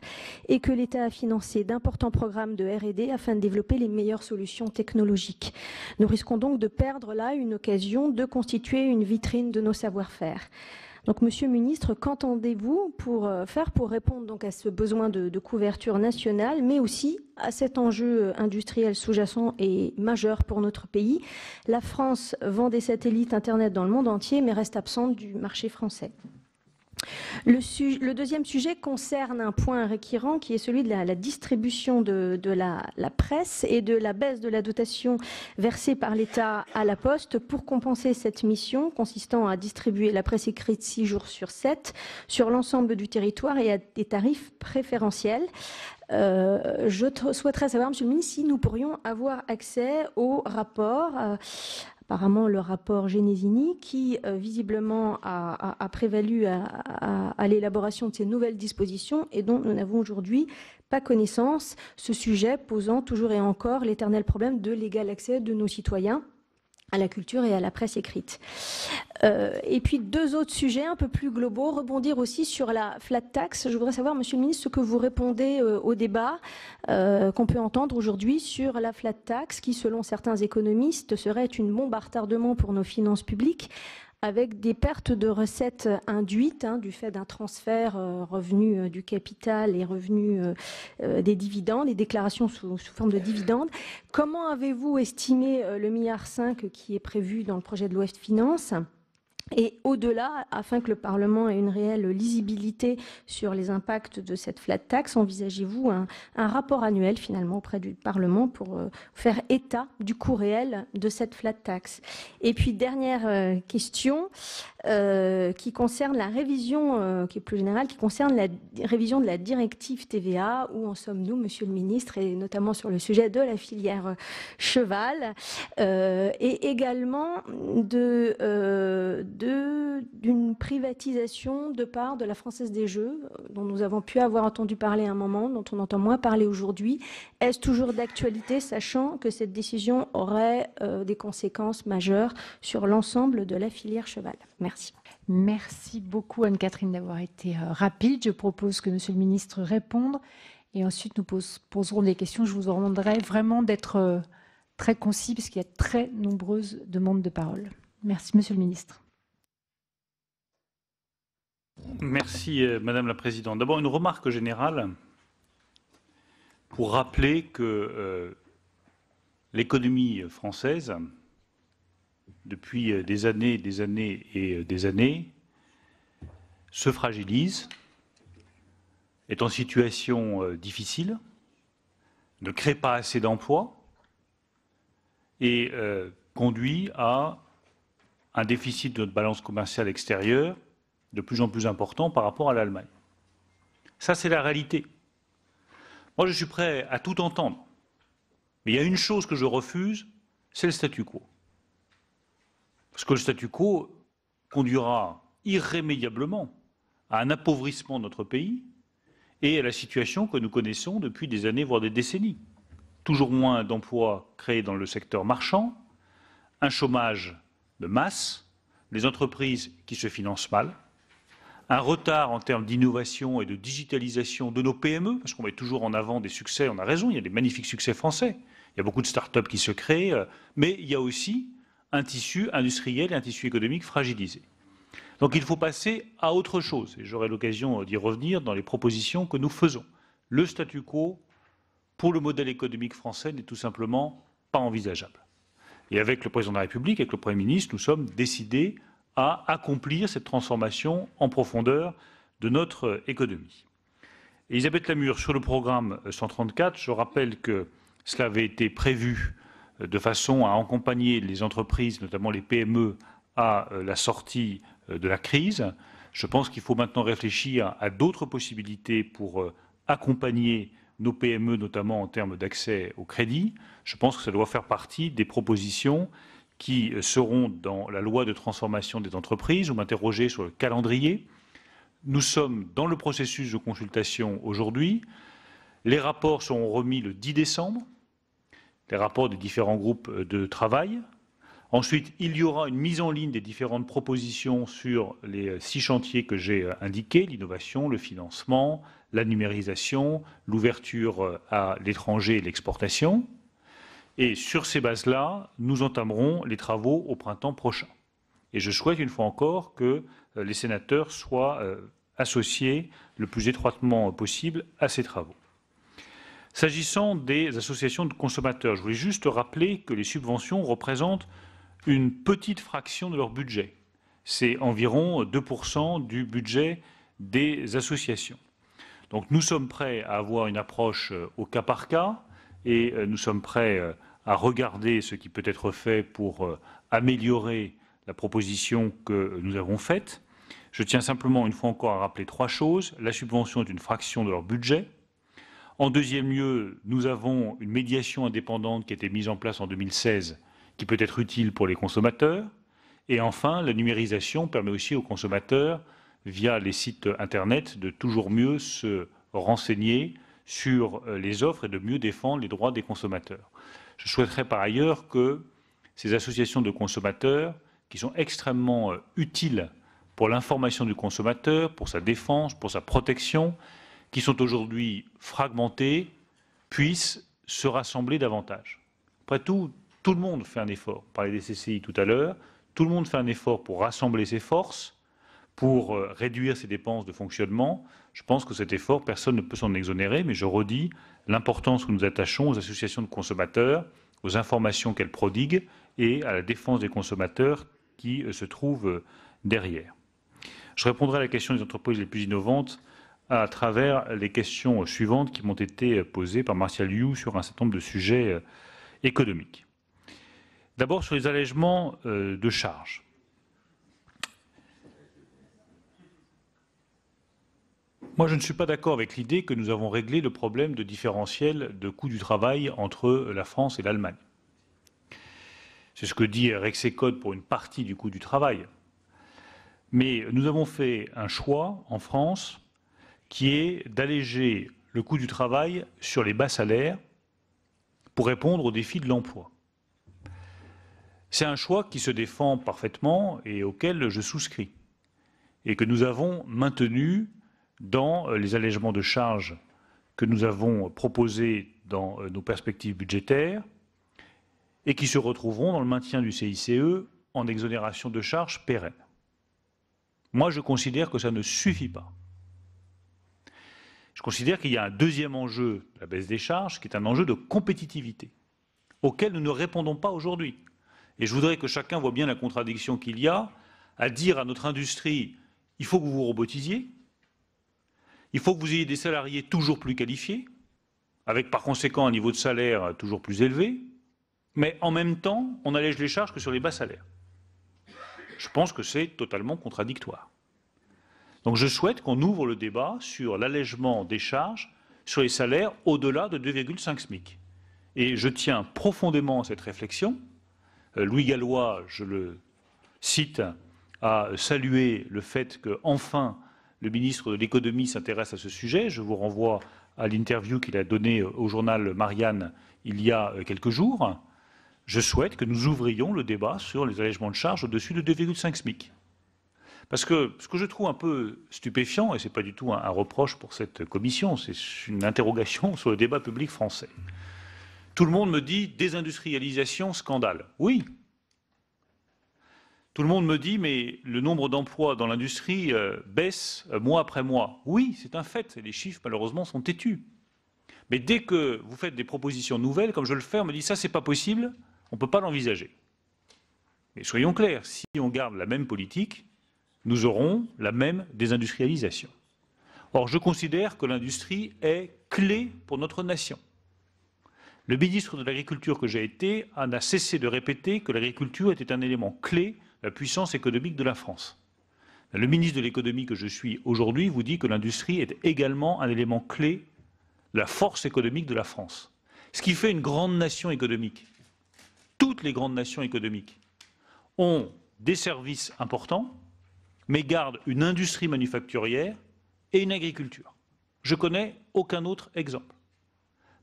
et que l'État a financé d'importants programmes de R&D afin de développer les meilleures solutions technologiques. Nous risquons donc de perdre là une occasion de constituer une vitrine de nos savoir-faire. Donc, Monsieur le Ministre, qu'entendez-vous faire pour répondre donc à ce besoin de couverture nationale, mais aussi à cet enjeu industriel sous-jacent et majeur pour notre pays? La France vend des satellites Internet dans le monde entier, mais reste absente du marché français. Le deuxième sujet concerne un point récurrent qui est celui de la distribution de la presse et de la baisse de la dotation versée par l'État à la Poste pour compenser cette mission consistant à distribuer la presse écrite 6 jours sur 7 sur l'ensemble du territoire et à des tarifs préférentiels. Je souhaiterais savoir, Monsieur le Ministre, si nous pourrions avoir accès au rapport apparemment le rapport Genesini, qui visiblement a prévalu à l'élaboration de ces nouvelles dispositions et dont nous n'avons aujourd'hui pas connaissance, ce sujet posant toujours et encore l'éternel problème de l'égal accès de nos citoyens à la culture et à la presse écrite. Et puis 2 autres sujets un peu plus globaux, rebondir aussi sur la flat tax. Je voudrais savoir, Monsieur le Ministre, ce que vous répondez au débat qu'on peut entendre aujourd'hui sur la flat tax, qui, selon certains économistes, serait une bombe à retardement pour nos finances publiques, avec des pertes de recettes induites du fait d'un transfert revenu du capital et revenu des dividendes, des déclarations sous forme de dividendes. Comment avez-vous estimé le 1,5 milliard qui est prévu dans le projet de loi de finances ? Et au-delà, afin que le Parlement ait une réelle lisibilité sur les impacts de cette flat tax, envisagez-vous un rapport annuel finalement auprès du Parlement pour faire état du coût réel de cette flat tax? Et puis dernière question qui concerne la révision, qui est plus générale, qui concerne la révision de la directive TVA. Où en sommes-nous, Monsieur le Ministre, et notamment sur le sujet de la filière cheval, et également d'une privatisation de part de la Française des Jeux, dont nous avons pu avoir entendu parler à un moment, dont on entend moins parler aujourd'hui. Est-ce toujours d'actualité, sachant que cette décision aurait des conséquences majeures sur l'ensemble de la filière cheval? Merci. Merci beaucoup, Anne-Catherine, d'avoir été rapide. Je propose que Monsieur le Ministre réponde et ensuite nous poserons des questions. Je vous demanderai vraiment d'être très concis parce qu'il y a très nombreuses demandes de parole. Merci, Monsieur le Ministre. Merci, Madame la Présidente. D'abord, une remarque générale pour rappeler que l'économie française, depuis des années et des années, se fragilise, est en situation difficile, ne crée pas assez d'emplois et conduit à un déficit de notre balance commerciale extérieure de plus en plus important par rapport à l'Allemagne. Ça, c'est la réalité. Moi, je suis prêt à tout entendre. Mais il y a une chose que je refuse, c'est le statu quo. Parce que le statu quo conduira irrémédiablement à un appauvrissement de notre pays et à la situation que nous connaissons depuis des années, voire des décennies. Toujours moins d'emplois créés dans le secteur marchand, un chômage de masse, les entreprises qui se financent mal, un retard en termes d'innovation et de digitalisation de nos PME, parce qu'on met toujours en avant des succès, on a raison, il y a des magnifiques succès français, il y a beaucoup de start-up qui se créent, mais il y a aussi un tissu industriel et un tissu économique fragilisé. Donc il faut passer à autre chose, et j'aurai l'occasion d'y revenir dans les propositions que nous faisons. Le statu quo, pour le modèle économique français, n'est tout simplement pas envisageable. Et avec le Président de la République, avec le Premier ministre, nous sommes décidés à accomplir cette transformation en profondeur de notre économie. Elisabeth Lamure, sur le programme 134, je rappelle que cela avait été prévu de façon à accompagner les entreprises, notamment les PME, à la sortie de la crise. Je pense qu'il faut maintenant réfléchir à d'autres possibilités pour accompagner nos PME, notamment en termes d'accès au crédit. Je pense que ça doit faire partie des propositions qui seront dans la loi de transformation des entreprises. Vous m'interrogez sur le calendrier. Nous sommes dans le processus de consultation aujourd'hui. Les rapports seront remis le 10 décembre, les rapports des différents groupes de travail. Ensuite, il y aura une mise en ligne des différentes propositions sur les 6 chantiers que j'ai indiqués, l'innovation, le financement, la numérisation, l'ouverture à l'étranger et l'exportation. Et sur ces bases-là, nous entamerons les travaux au printemps prochain. Et je souhaite une fois encore que les sénateurs soient associés le plus étroitement possible à ces travaux. S'agissant des associations de consommateurs, je voulais juste rappeler que les subventions représentent une petite fraction de leur budget. C'est environ 2% du budget des associations. Donc nous sommes prêts à avoir une approche au cas par cas et nous sommes prêts à regarder ce qui peut être fait pour améliorer la proposition que nous avons faite. Je tiens simplement une fois encore à rappeler 3 choses. La subvention est une fraction de leur budget. En deuxième lieu, nous avons une médiation indépendante qui a été mise en place en 2016 qui peut être utile pour les consommateurs. Et enfin, la numérisation permet aussi aux consommateurs, via les sites Internet, de toujours mieux se renseigner sur les offres et de mieux défendre les droits des consommateurs. Je souhaiterais par ailleurs que ces associations de consommateurs, qui sont extrêmement utiles pour l'information du consommateur, pour sa défense, pour sa protection, qui sont aujourd'hui fragmentées, puissent se rassembler davantage. Après tout le monde fait un effort. On parlait des CCI tout à l'heure. Tout le monde fait un effort pour rassembler ses forces, pour réduire ses dépenses de fonctionnement. Je pense que cet effort, personne ne peut s'en exonérer, mais je redis l'importance que nous attachons aux associations de consommateurs, aux informations qu'elles prodiguent et à la défense des consommateurs qui se trouvent derrière. Je répondrai à la question des entreprises les plus innovantes à travers les questions suivantes qui m'ont été posées par Martial Liu sur un certain nombre de sujets économiques. D'abord sur les allègements de charges. Moi, je ne suis pas d'accord avec l'idée que nous avons réglé le problème de différentiel de coût du travail entre la France et l'Allemagne. C'est ce que dit Rexecode pour une partie du coût du travail. Mais nous avons fait un choix en France qui est d'alléger le coût du travail sur les bas salaires pour répondre aux défis de l'emploi. C'est un choix qui se défend parfaitement et auquel je souscris et que nous avons maintenu dans les allègements de charges que nous avons proposés dans nos perspectives budgétaires et qui se retrouveront dans le maintien du CICE en exonération de charges pérennes. Moi, je considère que ça ne suffit pas. Je considère qu'il y a un deuxième enjeu de la baisse des charges, qui est un enjeu de compétitivité, auquel nous ne répondons pas aujourd'hui. Et je voudrais que chacun voit bien la contradiction qu'il y a à dire à notre industrie « il faut que vous vous robotisiez », il faut que vous ayez des salariés toujours plus qualifiés, avec par conséquent un niveau de salaire toujours plus élevé, mais en même temps, on allège les charges que sur les bas salaires. Je pense que c'est totalement contradictoire. Donc je souhaite qu'on ouvre le débat sur l'allègement des charges sur les salaires au-delà de 2,5 SMIC. Et je tiens profondément à cette réflexion. Louis Gallois, je le cite, a salué le fait qu'enfin le ministre de l'économie s'intéresse à ce sujet. Je vous renvoie à l'interview qu'il a donnée au journal Marianne il y a quelques jours. Je souhaite que nous ouvrions le débat sur les allègements de charges au-dessus de 2,5 SMIC. Parce que ce que je trouve un peu stupéfiant, et ce n'est pas du tout un reproche pour cette commission, c'est une interrogation sur le débat public français. Tout le monde me dit désindustrialisation, scandale. Oui. Tout le monde me dit mais le nombre d'emplois dans l'industrie baisse mois après mois. Oui, c'est un fait, et les chiffres malheureusement sont têtus. Mais dès que vous faites des propositions nouvelles, comme je le fais, on me dit ça c'est pas possible, on ne peut pas l'envisager. Mais soyons clairs, si on garde la même politique, nous aurons la même désindustrialisation. Or, je considère que l'industrie est clé pour notre nation. Le ministre de l'Agriculture que j'ai été n'a cessé de répéter que l'agriculture était un élément clé de la puissance économique de la France. Le ministre de l'économie que je suis aujourd'hui vous dit que l'industrie est également un élément clé de la force économique de la France. Ce qui fait une grande nation économique. Toutes les grandes nations économiques ont des services importants, mais gardent une industrie manufacturière et une agriculture. Je connais aucun autre exemple.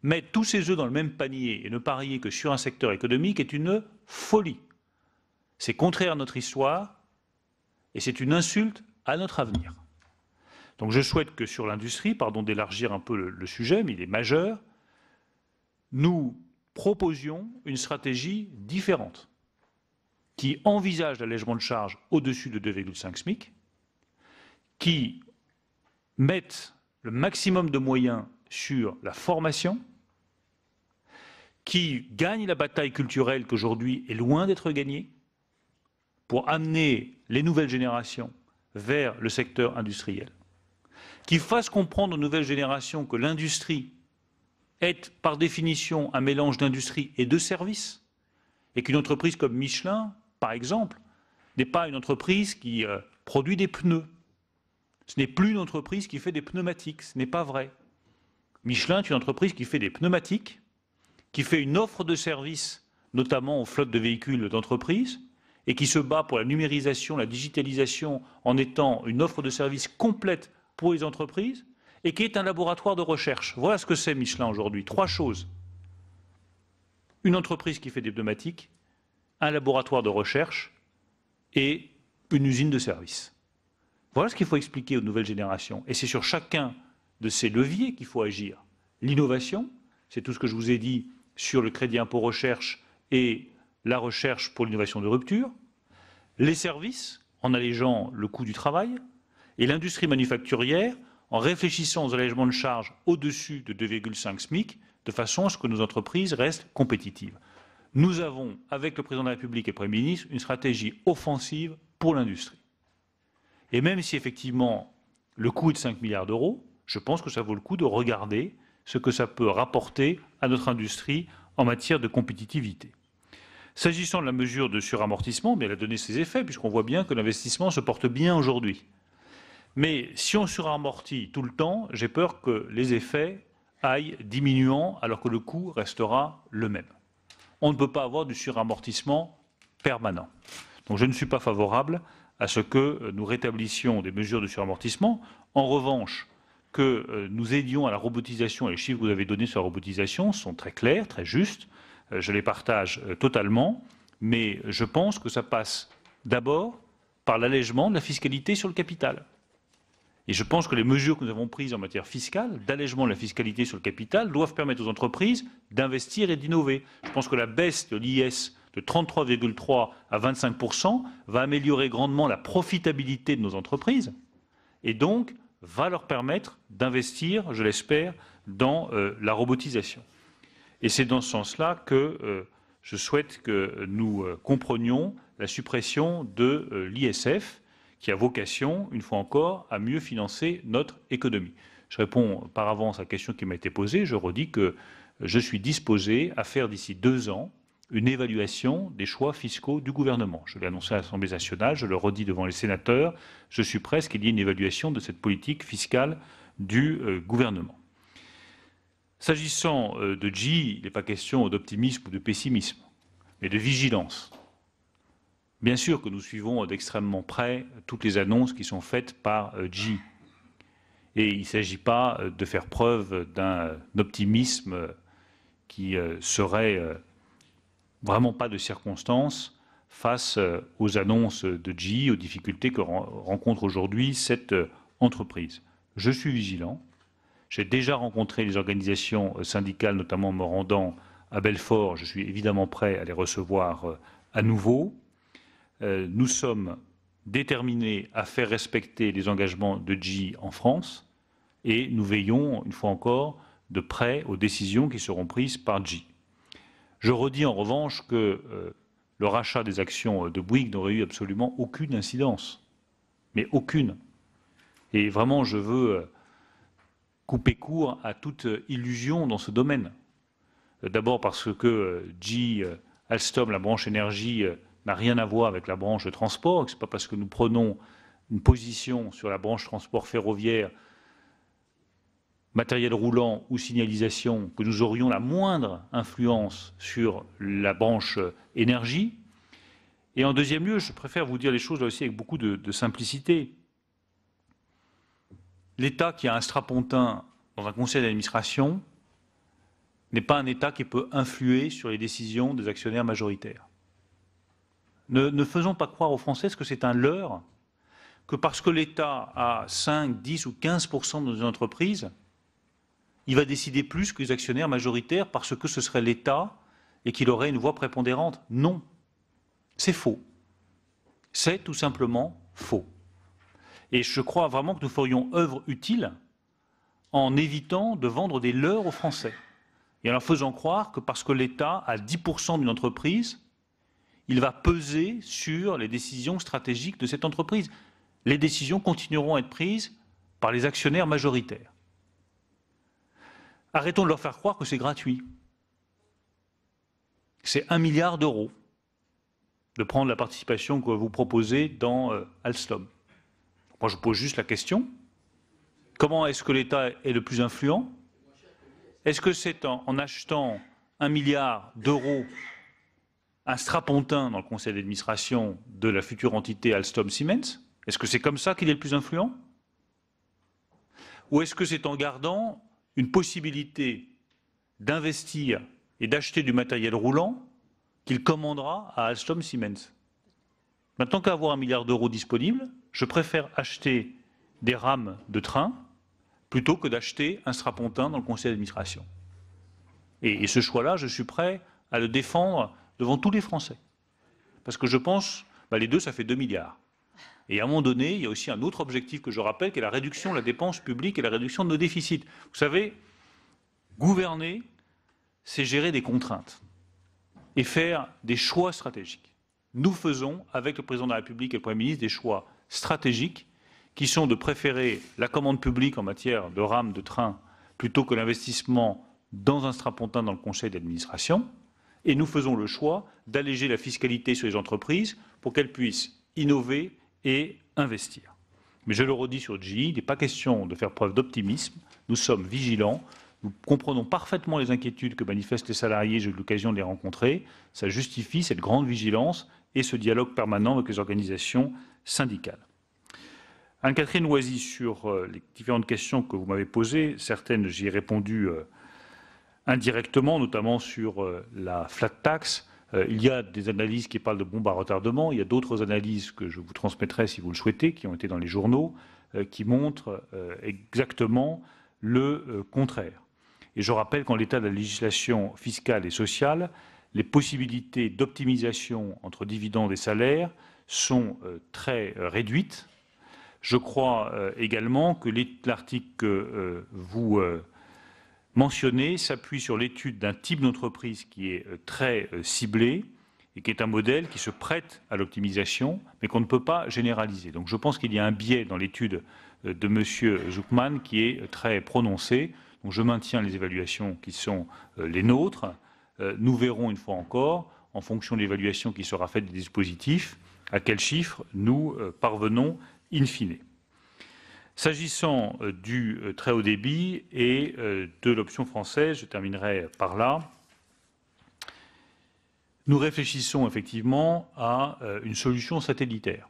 Mettre tous ces œufs dans le même panier et ne parier que sur un secteur économique est une folie. C'est contraire à notre histoire et c'est une insulte à notre avenir. Donc je souhaite que sur l'industrie, pardon d'élargir un peu le sujet, mais il est majeur, nous proposions une stratégie différente qui envisage l'allègement de charges au-dessus de 2,5 SMIC, qui mette le maximum de moyens sur la formation, qui gagne la bataille culturelle qu'aujourd'hui est loin d'être gagnée, pour amener les nouvelles générations vers le secteur industriel, qui fasse comprendre aux nouvelles générations que l'industrie est par définition un mélange d'industrie et de services, et qu'une entreprise comme Michelin, par exemple, n'est pas une entreprise qui produit des pneus. Ce n'est plus une entreprise qui fait des pneumatiques, ce n'est pas vrai. Michelin est une entreprise qui fait des pneumatiques, qui fait une offre de services, notamment aux flottes de véhicules d'entreprise, et qui se bat pour la numérisation, la digitalisation, en étant une offre de services complète pour les entreprises, et qui est un laboratoire de recherche. Voilà ce que c'est Michelin aujourd'hui. 3 choses. Une entreprise qui fait des pneumatiques, un laboratoire de recherche et une usine de service. Voilà ce qu'il faut expliquer aux nouvelles générations. Et c'est sur chacun de ces leviers qu'il faut agir. L'innovation, c'est tout ce que je vous ai dit sur le crédit impôt recherche et la recherche pour l'innovation de rupture. Les services, en allégeant le coût du travail. Et l'industrie manufacturière, en réfléchissant aux allègements de charges au-dessus de 2,5 SMIC, de façon à ce que nos entreprises restent compétitives. Nous avons, avec le Président de la République et le Premier ministre, une stratégie offensive pour l'industrie. Et même si effectivement le coût est de 5 milliards d'euros, je pense que ça vaut le coup de regarder ce que ça peut rapporter à notre industrie en matière de compétitivité. S'agissant de la mesure de suramortissement, elle a donné ses effets, puisqu'on voit bien que l'investissement se porte bien aujourd'hui. Mais si on suramortit tout le temps, j'ai peur que les effets aillent diminuant alors que le coût restera le même. On ne peut pas avoir du suramortissement permanent. Donc je ne suis pas favorable à ce que nous rétablissions des mesures de suramortissement. En revanche, que nous aidions à la robotisation, et les chiffres que vous avez donnés sur la robotisation sont très clairs, très justes, je les partage totalement, mais je pense que ça passe d'abord par l'allègement de la fiscalité sur le capital. Et je pense que les mesures que nous avons prises en matière fiscale, d'allègement de la fiscalité sur le capital, doivent permettre aux entreprises d'investir et d'innover. Je pense que la baisse de l'IS de 33,3 à 25% va améliorer grandement la profitabilité de nos entreprises et donc va leur permettre d'investir, je l'espère, dans la robotisation. Et c'est dans ce sens-là que je souhaite que nous comprenions la suppression de l'ISF, qui a vocation, une fois encore, à mieux financer notre économie. Je réponds par avance à la question qui m'a été posée. Je redis que je suis disposé à faire d'ici 2 ans une évaluation des choix fiscaux du gouvernement. Je l'ai annoncé à l'Assemblée nationale, je le redis devant les sénateurs. Je suis prêt à ce qu'il y ait une évaluation de cette politique fiscale du gouvernement. S'agissant de GE, il n'est pas question d'optimisme ou de pessimisme, mais de vigilance. Bien sûr que nous suivons d'extrêmement près toutes les annonces qui sont faites par GE. Et il ne s'agit pas de faire preuve d'un optimisme qui serait vraiment pas de circonstance face aux annonces de GE, aux difficultés que rencontre aujourd'hui cette entreprise. Je suis vigilant. J'ai déjà rencontré les organisations syndicales, notamment en me rendant à Belfort. Je suis évidemment prêt à les recevoir à nouveau. Nous sommes déterminés à faire respecter les engagements de GE en France et nous veillons, une fois encore, de près aux décisions qui seront prises par GE. Je redis en revanche que le rachat des actions de Bouygues n'aurait eu absolument aucune incidence, mais aucune. Et vraiment, je veux couper court à toute illusion dans ce domaine. D'abord parce que GE, Alstom, la branche énergie, n'a rien à voir avec la branche transport. Ce n'est pas parce que nous prenons une position sur la branche transport ferroviaire, matériel roulant ou signalisation, que nous aurions la moindre influence sur la branche énergie. Et en deuxième lieu, je préfère vous dire les choses là aussi avec beaucoup de simplicité. L'État qui a un strapontin dans un conseil d'administration n'est pas un État qui peut influer sur les décisions des actionnaires majoritaires. Ne faisons pas croire aux Français que c'est un leurre, que parce que l'État a 5, 10 ou 15% dans une entreprise, il va décider plus que les actionnaires majoritaires parce que ce serait l'État et qu'il aurait une voix prépondérante. Non, c'est faux. C'est tout simplement faux. Et je crois vraiment que nous ferions œuvre utile en évitant de vendre des leurres aux Français et en leur faisant croire que parce que l'État a 10% d'une entreprise, il va peser sur les décisions stratégiques de cette entreprise. Les décisions continueront à être prises par les actionnaires majoritaires. Arrêtons de leur faire croire que c'est gratuit. C'est 1 milliard d'euros de prendre la participation que vous proposez dans Alstom. Moi, je pose juste la question. Comment est-ce que l'État est le plus influent? Est-ce que c'est en achetant 1 milliard d'euros un strapontin dans le conseil d'administration de la future entité Alstom-Siemens? Est-ce que c'est comme ça qu'il est le plus influent? Ou est-ce que c'est en gardant une possibilité d'investir et d'acheter du matériel roulant qu'il commandera à Alstom-Siemens? Maintenant qu'à avoir 1 milliard d'euros disponible, je préfère acheter des rames de train plutôt que d'acheter un strapontin dans le conseil d'administration. Et ce choix-là, je suis prêt à le défendre devant tous les Français. Parce que je pense, les deux, ça fait 2 milliards. Et à un moment donné, il y a aussi un autre objectif que je rappelle, qui est la réduction de la dépense publique et la réduction de nos déficits. Vous savez, gouverner, c'est gérer des contraintes et faire des choix stratégiques. Nous faisons, avec le président de la République et le Premier ministre, des choix stratégiques qui sont de préférer la commande publique en matière de rames de train plutôt que l'investissement dans un strapontin dans le conseil d'administration. Et nous faisons le choix d'alléger la fiscalité sur les entreprises pour qu'elles puissent innover et investir. Mais je le redis sur GE, il n'est pas question de faire preuve d'optimisme. Nous sommes vigilants. Nous comprenons parfaitement les inquiétudes que manifestent les salariés. J'ai eu l'occasion de les rencontrer. Ça justifie cette grande vigilance et ce dialogue permanent avec les organisations syndicales. Anne-Catherine Loisy, sur les différentes questions que vous m'avez posées, certaines j'y ai répondu indirectement, notamment sur la flat tax. Il y a des analyses qui parlent de bombes à retardement. Il y a d'autres analyses que je vous transmettrai si vous le souhaitez, qui ont été dans les journaux, qui montrent exactement le contraire. Et je rappelle qu'en l'état de la législation fiscale et sociale, les possibilités d'optimisation entre dividendes et salaires sont très réduites. Je crois également que l'article que vous mentionnez s'appuie sur l'étude d'un type d'entreprise qui est très ciblé et qui est un modèle qui se prête à l'optimisation, mais qu'on ne peut pas généraliser. Donc je pense qu'il y a un biais dans l'étude de M. Zuckman qui est très prononcé. Donc je maintiens les évaluations qui sont les nôtres. Nous verrons une fois encore, en fonction de l'évaluation qui sera faite des dispositifs, à quel chiffre nous parvenons in fine. S'agissant du très haut débit et de l'option française, je terminerai par là. Nous réfléchissons effectivement à une solution satellitaire.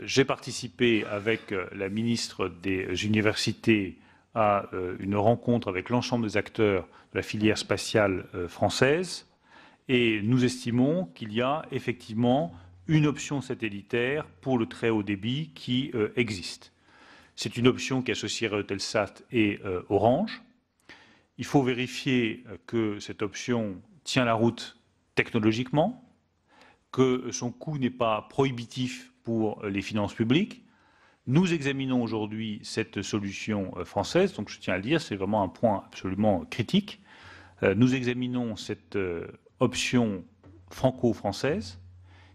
J'ai participé avec la ministre des Universités à une rencontre avec l'ensemble des acteurs de la filière spatiale française et nous estimons qu'il y a effectivement une option satellitaire pour le très haut débit qui existe. C'est une option qui associerait Eutelsat et Orange. Il faut vérifier que cette option tient la route technologiquement, que son coût n'est pas prohibitif pour les finances publiques. Nous examinons aujourd'hui cette solution française, donc je tiens à le dire, c'est vraiment un point absolument critique. Nous examinons cette option franco-française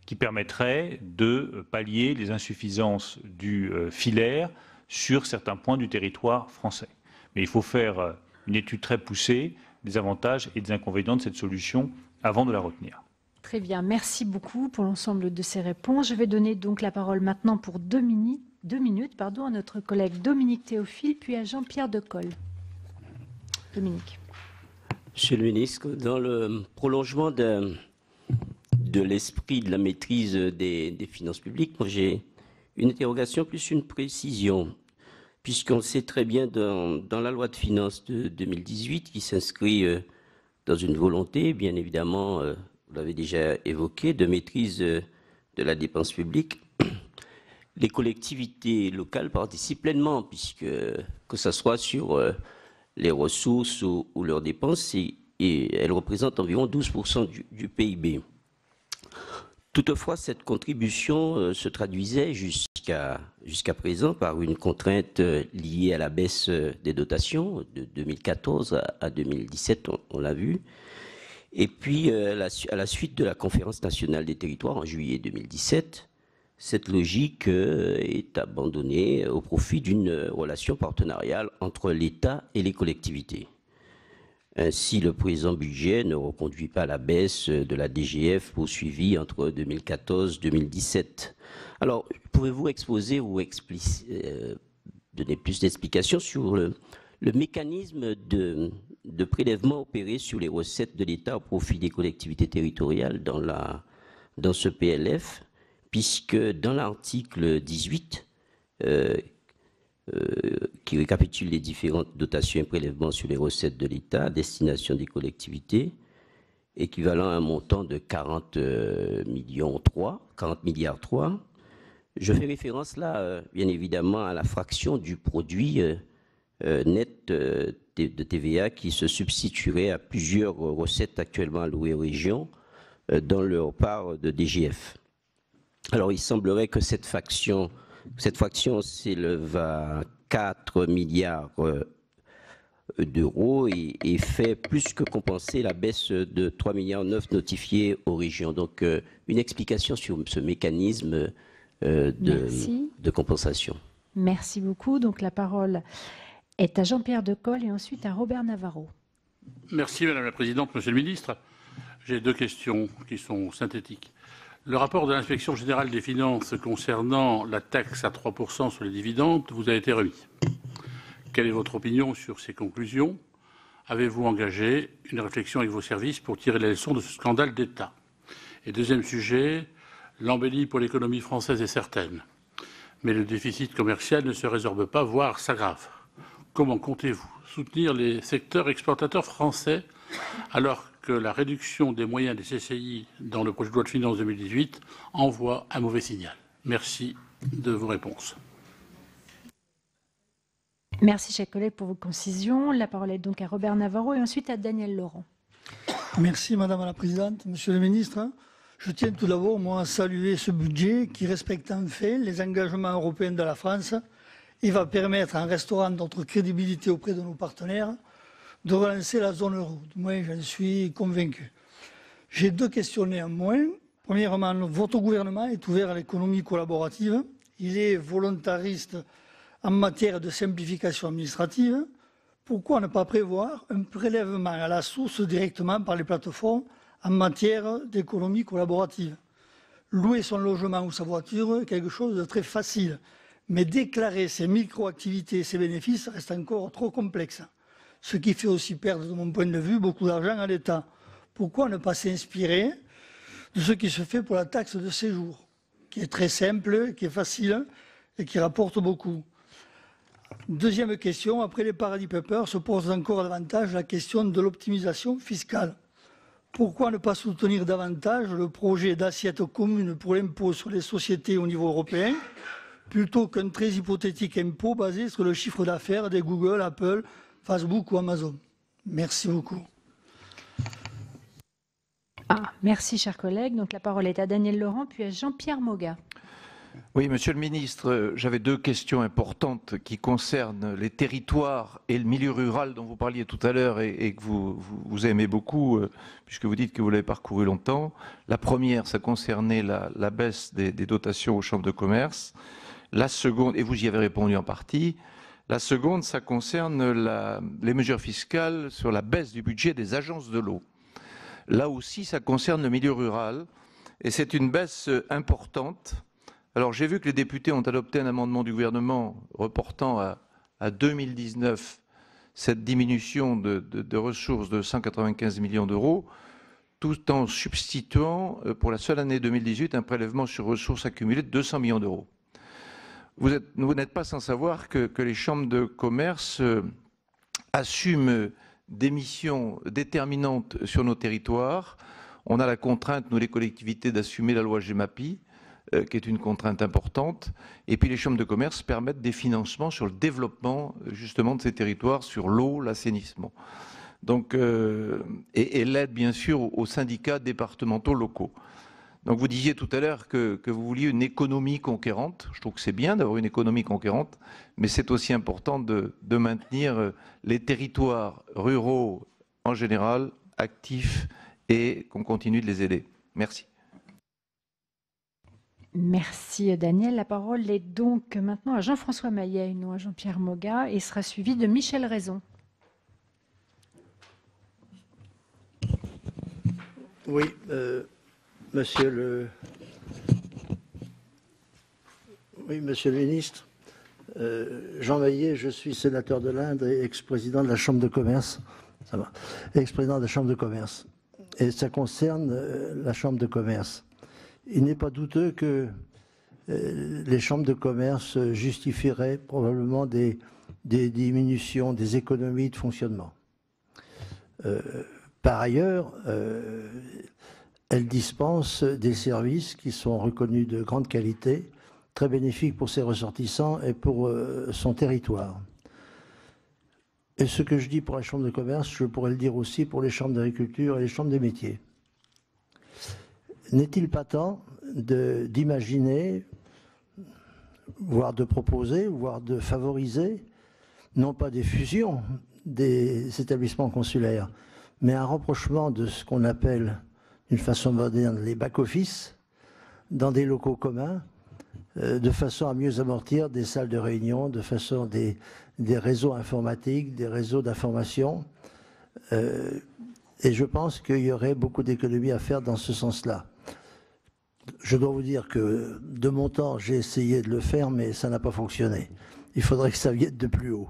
qui permettrait de pallier les insuffisances du filaire sur certains points du territoire français. Mais il faut faire une étude très poussée des avantages et des inconvénients de cette solution avant de la retenir. Très bien, merci beaucoup pour l'ensemble de ces réponses. Je vais donner donc la parole maintenant pour 2 minutes à notre collègue Dominique Théophile, puis à Jean-Pierre Decolle. Dominique. Monsieur le ministre, dans le prolongement de l'esprit de la maîtrise des finances publiques, moi j'ai une interrogation plus une précision, puisqu'on sait très bien dans la loi de finances de 2018 qui s'inscrit dans une volonté, bien évidemment, vous l'avez déjà évoqué, de maîtrise de la dépense publique. Les collectivités locales participent pleinement, puisque que ce soit sur les ressources ou leurs dépenses, et elles représentent environ 12% du PIB. Toutefois, cette contribution se traduisait jusqu'à présent par une contrainte liée à la baisse des dotations de 2014 à 2017, on l'a vu. Et puis, à la suite de la conférence nationale des territoires en juillet 2017, cette logique est abandonnée au profit d'une relation partenariale entre l'État et les collectivités. Ainsi, le présent budget ne reconduit pas la baisse de la DGF poursuivie entre 2014 et 2017. Alors, pouvez-vous exposer ou donner plus d'explications sur le mécanisme de prélèvement opéré sur les recettes de l'État au profit des collectivités territoriales dans ce PLF, puisque dans l'article 18, qui récapitule les différentes dotations et prélèvements sur les recettes de l'État à destination des collectivités, équivalent à un montant de 40 milliards 3. Je fais référence là, bien évidemment, à la fraction du produit net de TVA qui se substituerait à plusieurs recettes actuellement allouées aux régions dans leur part de DGF. Alors, il semblerait que cette fraction s'élève à 4 milliards d'euros et fait plus que compenser la baisse de 3,9 milliards notifiée aux régions. Donc, une explication sur ce mécanisme de compensation. Merci beaucoup. Donc, la parole est à Jean-Pierre Decool et ensuite à Robert Navarro. Merci Madame la Présidente, Monsieur le Ministre. J'ai deux questions qui sont synthétiques. Le rapport de l'Inspection générale des finances concernant la taxe à 3% sur les dividendes vous a été remis. Quelle est votre opinion sur ces conclusions? Avez-vous engagé une réflexion avec vos services pour tirer les leçons de ce scandale d'État? Et deuxième sujet, l'embellie pour l'économie française est certaine, mais le déficit commercial ne se résorbe pas, voire s'aggrave. Comment comptez-vous soutenir les secteurs exportateurs français alors que la réduction des moyens des CCI dans le projet de loi de finances 2018 envoie un mauvais signal? Merci de vos réponses. Merci, chers collègues, pour vos concisions. La parole est donc à Robert Navarro et ensuite à Daniel Laurent. Merci, Madame la Présidente. Monsieur le Ministre, je tiens tout d'abord, moi, à saluer ce budget qui respecte en fait les engagements européens de la France et va permettre, en restaurant notre crédibilité auprès de nos partenaires, de relancer la zone euro. Du moins, j'en suis convaincu. J'ai deux questions néanmoins. Premièrement, votre gouvernement est ouvert à l'économie collaborative. Il est volontariste en matière de simplification administrative. Pourquoi ne pas prévoir un prélèvement à la source directement par les plateformes en matière d'économie collaborative? Louer son logement ou sa voiture est quelque chose de très facile. Mais déclarer ses micro-activités et ses bénéfices reste encore trop complexe. Ce qui fait aussi perdre, de mon point de vue, beaucoup d'argent à l'État. Pourquoi ne pas s'inspirer de ce qui se fait pour la taxe de séjour, qui est très simple, qui est facile et qui rapporte beaucoup? Deuxième question, après les paradis papers, se pose encore davantage la question de l'optimisation fiscale. Pourquoi ne pas soutenir davantage le projet d'assiette commune pour l'impôt sur les sociétés au niveau européen, plutôt qu'un très hypothétique impôt basé sur le chiffre d'affaires des Google, Apple, Facebook ou Amazon? Merci beaucoup. Merci, chers collègues. Donc, la parole est à Daniel Laurent, puis à Jean-Pierre Moga. Oui, Monsieur le Ministre, j'avais deux questions importantes qui concernent les territoires et le milieu rural dont vous parliez tout à l'heure et que vous aimez beaucoup, puisque vous dites que vous l'avez parcouru longtemps. La première, ça concernait la baisse des dotations aux chambres de commerce. La seconde, et vous y avez répondu en partie, la seconde, ça concerne les mesures fiscales sur la baisse du budget des agences de l'eau. Là aussi, ça concerne le milieu rural et c'est une baisse importante. Alors, j'ai vu que les députés ont adopté un amendement du gouvernement reportant à 2019 cette diminution de ressources de 195 millions d'euros, tout en substituant pour la seule année 2018 un prélèvement sur ressources accumulées de 200 millions d'euros. Vous n'êtes pas sans savoir que les chambres de commerce assument des missions déterminantes sur nos territoires. On a la contrainte, nous les collectivités, d'assumer la loi GEMAPI, qui est une contrainte importante. Et puis les chambres de commerce permettent des financements sur le développement justement de ces territoires, sur l'eau, l'assainissement. Donc, et l'aide bien sûr aux syndicats départementaux locaux. Donc vous disiez tout à l'heure que vous vouliez une économie conquérante. Je trouve que c'est bien d'avoir une économie conquérante, mais c'est aussi important de maintenir les territoires ruraux en général actifs et qu'on continue de les aider. Merci. Merci Daniel. La parole est donc maintenant à Jean-François Maillet, non à Jean-Pierre Moga, et sera suivi de Michel Raison. Oui, monsieur le ministre, Jean Maillet, je suis sénateur de l'Indre et ex-président de la Chambre de commerce. Ça va. Ex-président de la Chambre de commerce. Et ça concerne la Chambre de commerce. Il n'est pas douteux que les chambres de commerce justifieraient probablement des diminutions, des économies de fonctionnement. Par ailleurs, elle dispense des services qui sont reconnus de grande qualité, très bénéfiques pour ses ressortissants et pour son territoire. Et ce que je dis pour la Chambre de commerce, je pourrais le dire aussi pour les chambres d'agriculture et les chambres des métiers. N'est-il pas temps d'imaginer, voire de proposer, voire de favoriser, non pas des fusions des établissements consulaires, mais un rapprochement de ce qu'on appelle, d'une façon moderne, les back-office, dans des locaux communs, de façon à mieux amortir des salles de réunion, de façon des réseaux informatiques, des réseaux d'information. Et je pense qu'il y aurait beaucoup d'économies à faire dans ce sens-là. Je dois vous dire que de mon temps, j'ai essayé de le faire, mais ça n'a pas fonctionné. Il faudrait que ça vienne de plus haut.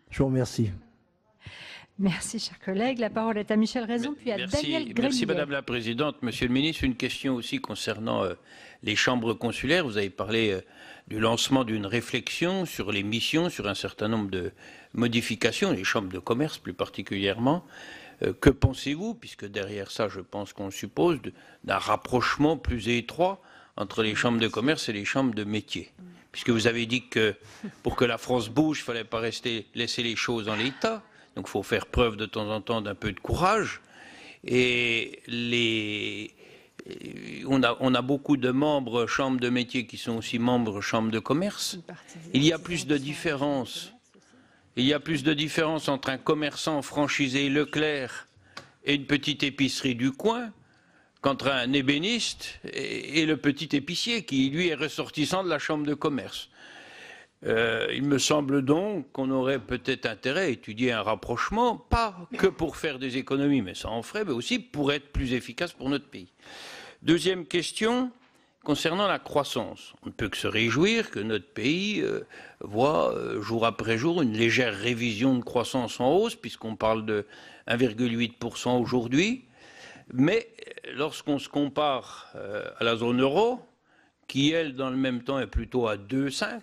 Je vous remercie. Merci, chers collègues. La parole est à Michel Raison, puis à Daniel Gremillet. Merci, Madame la Présidente. Monsieur le Ministre, une question aussi concernant les chambres consulaires. Vous avez parlé du lancement d'une réflexion sur les missions, sur un certain nombre de modifications, les chambres de commerce plus particulièrement. Que pensez-vous, puisque derrière ça, je pense qu'on suppose, d'un rapprochement plus étroit entre les chambres de commerce et les chambres de métier? Puisque vous avez dit que pour que la France bouge, il ne fallait pas laisser les choses en l'état. Donc il faut faire preuve de temps en temps d'un peu de courage. Et on a beaucoup de membres chambres de métiers qui sont aussi membres chambres de commerce. Il y a plus de différence. Il y a plus de différence entre un commerçant franchisé Leclerc et une petite épicerie du coin qu'entre un ébéniste et le petit épicier qui, lui, est ressortissant de la chambre de commerce. Il me semble donc qu'on aurait peut-être intérêt à étudier un rapprochement, pas que pour faire des économies, mais ça en ferait, mais aussi pour être plus efficace pour notre pays. Deuxième question, concernant la croissance. On ne peut que se réjouir que notre pays voit jour après jour une légère révision de croissance en hausse, puisqu'on parle de 1,8% aujourd'hui. Mais lorsqu'on se compare à la zone euro, qui, elle, dans le même temps, est plutôt à 2,5%,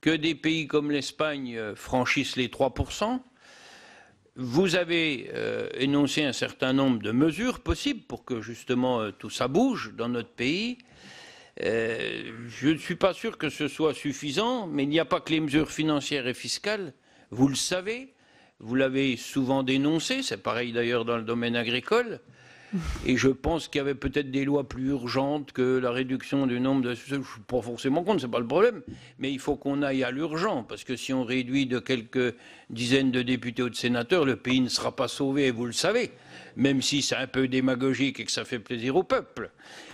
que des pays comme l'Espagne franchissent les 3%. Vous avez énoncé un certain nombre de mesures possibles pour que justement tout ça bouge dans notre pays. Je ne suis pas sûr que ce soit suffisant, mais il n'y a pas que les mesures financières et fiscales. Vous le savez, vous l'avez souvent dénoncé, c'est pareil d'ailleurs dans le domaine agricole. Et je pense qu'il y avait peut-être des lois plus urgentes que la réduction du nombre de... Je ne suis pas forcément contre, ce n'est pas le problème. Mais il faut qu'on aille à l'urgent, parce que si on réduit de quelques dizaines de députés ou de sénateurs, le pays ne sera pas sauvé, et vous le savez, même si c'est un peu démagogique et que ça fait plaisir au peuple.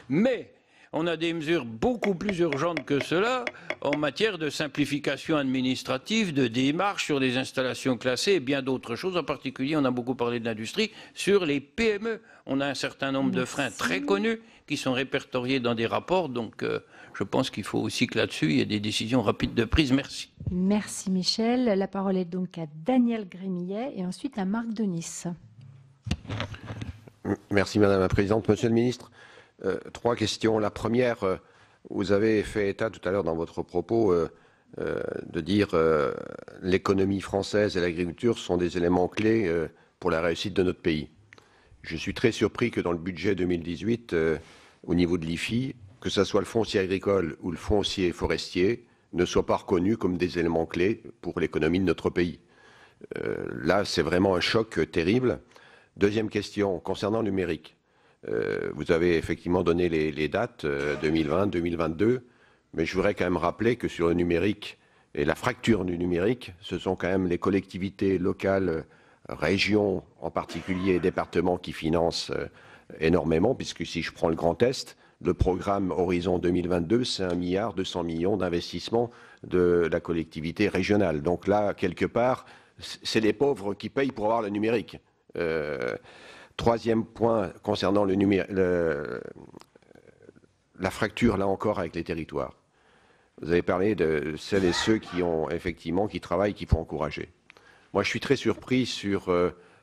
Mais on a des mesures beaucoup plus urgentes que cela en matière de simplification administrative, de démarches sur les installations classées et bien d'autres choses. En particulier, on a beaucoup parlé de l'industrie, sur les PME. On a un certain nombre de freins très connus qui sont répertoriés dans des rapports. Donc, je pense qu'il faut aussi que là-dessus, il y ait des décisions rapides de prise. Merci. Merci Michel. La parole est donc à Daniel Gremillet et ensuite à Marc Denis. Merci Madame la Présidente. Monsieur le Ministre, 3 questions. La première, vous avez fait état tout à l'heure dans votre propos de dire l'économie française et l'agriculture sont des éléments clés pour la réussite de notre pays. Je suis très surpris que dans le budget 2018, au niveau de l'IFI, que ce soit le foncier agricole ou le foncier forestier, ne soient pas reconnus comme des éléments clés pour l'économie de notre pays. Là, c'est vraiment un choc terrible. Deuxième question, concernant le numérique. Vous avez effectivement donné les dates 2020, 2022, mais je voudrais quand même rappeler que sur le numérique et la fracture du numérique, ce sont quand même les collectivités locales, régions en particulier, départements qui financent énormément, puisque si je prends le Grand Est, le programme Horizon 2022, c'est 1,2 milliard d'investissement de la collectivité régionale. Donc là, quelque part, c'est les pauvres qui payent pour avoir le numérique. Troisième point concernant le numérique, la fracture, là encore, avec les territoires. Vous avez parlé de celles et ceux qui ont effectivement, qui travaillent, qu'il faut encourager. Moi, je suis très surpris sur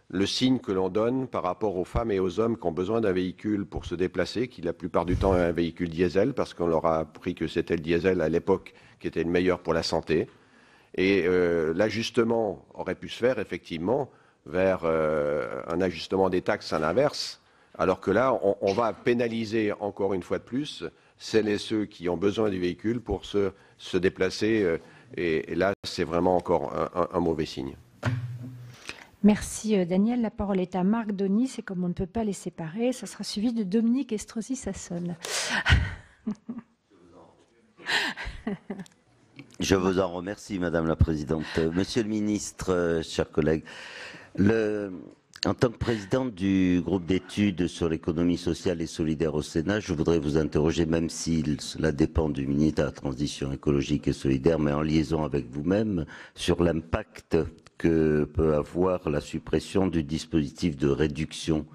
le signe que l'on donne par rapport aux femmes et aux hommes qui ont besoin d'un véhicule pour se déplacer, qui la plupart du temps est un véhicule diesel, parce qu'on leur a appris que c'était le diesel à l'époque qui était le meilleur pour la santé. Et l'ajustement aurait pu se faire effectivement vers un ajustement des taxes à l'inverse, alors que là, on va pénaliser encore une fois de plus celles et ceux qui ont besoin du véhicule pour se déplacer. Et là, c'est vraiment encore un mauvais signe. Merci Daniel. La parole est à Marc Denis et comme on ne peut pas les séparer, ça sera suivi de Dominique Estrosi-Sassone. Je vous en remercie, Madame la Présidente. Monsieur le Ministre, chers collègues, en tant que présidente du groupe d'études sur l'économie sociale et solidaire au Sénat, je voudrais vous interroger, même si cela dépend du ministre de la Transition écologique et solidaire, mais en liaison avec vous-même, sur l'impact que peut avoir la suppression du dispositif de réduction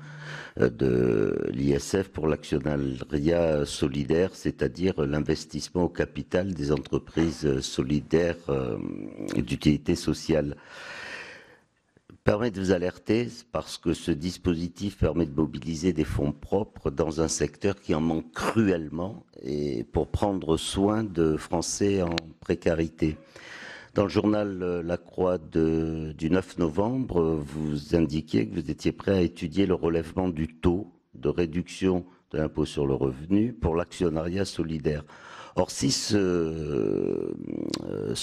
de l'ISF pour l'actionnariat solidaire, c'est-à-dire l'investissement au capital des entreprises solidaires d'utilité sociale. Permet de vous alerter parce que ce dispositif permet de mobiliser des fonds propres dans un secteur qui en manque cruellement et pour prendre soin de Français en précarité. Dans le journal La Croix du 9 novembre, vous indiquiez que vous étiez prêt à étudier le relèvement du taux de réduction de l'impôt sur le revenu pour l'actionnariat solidaire. Or, si ce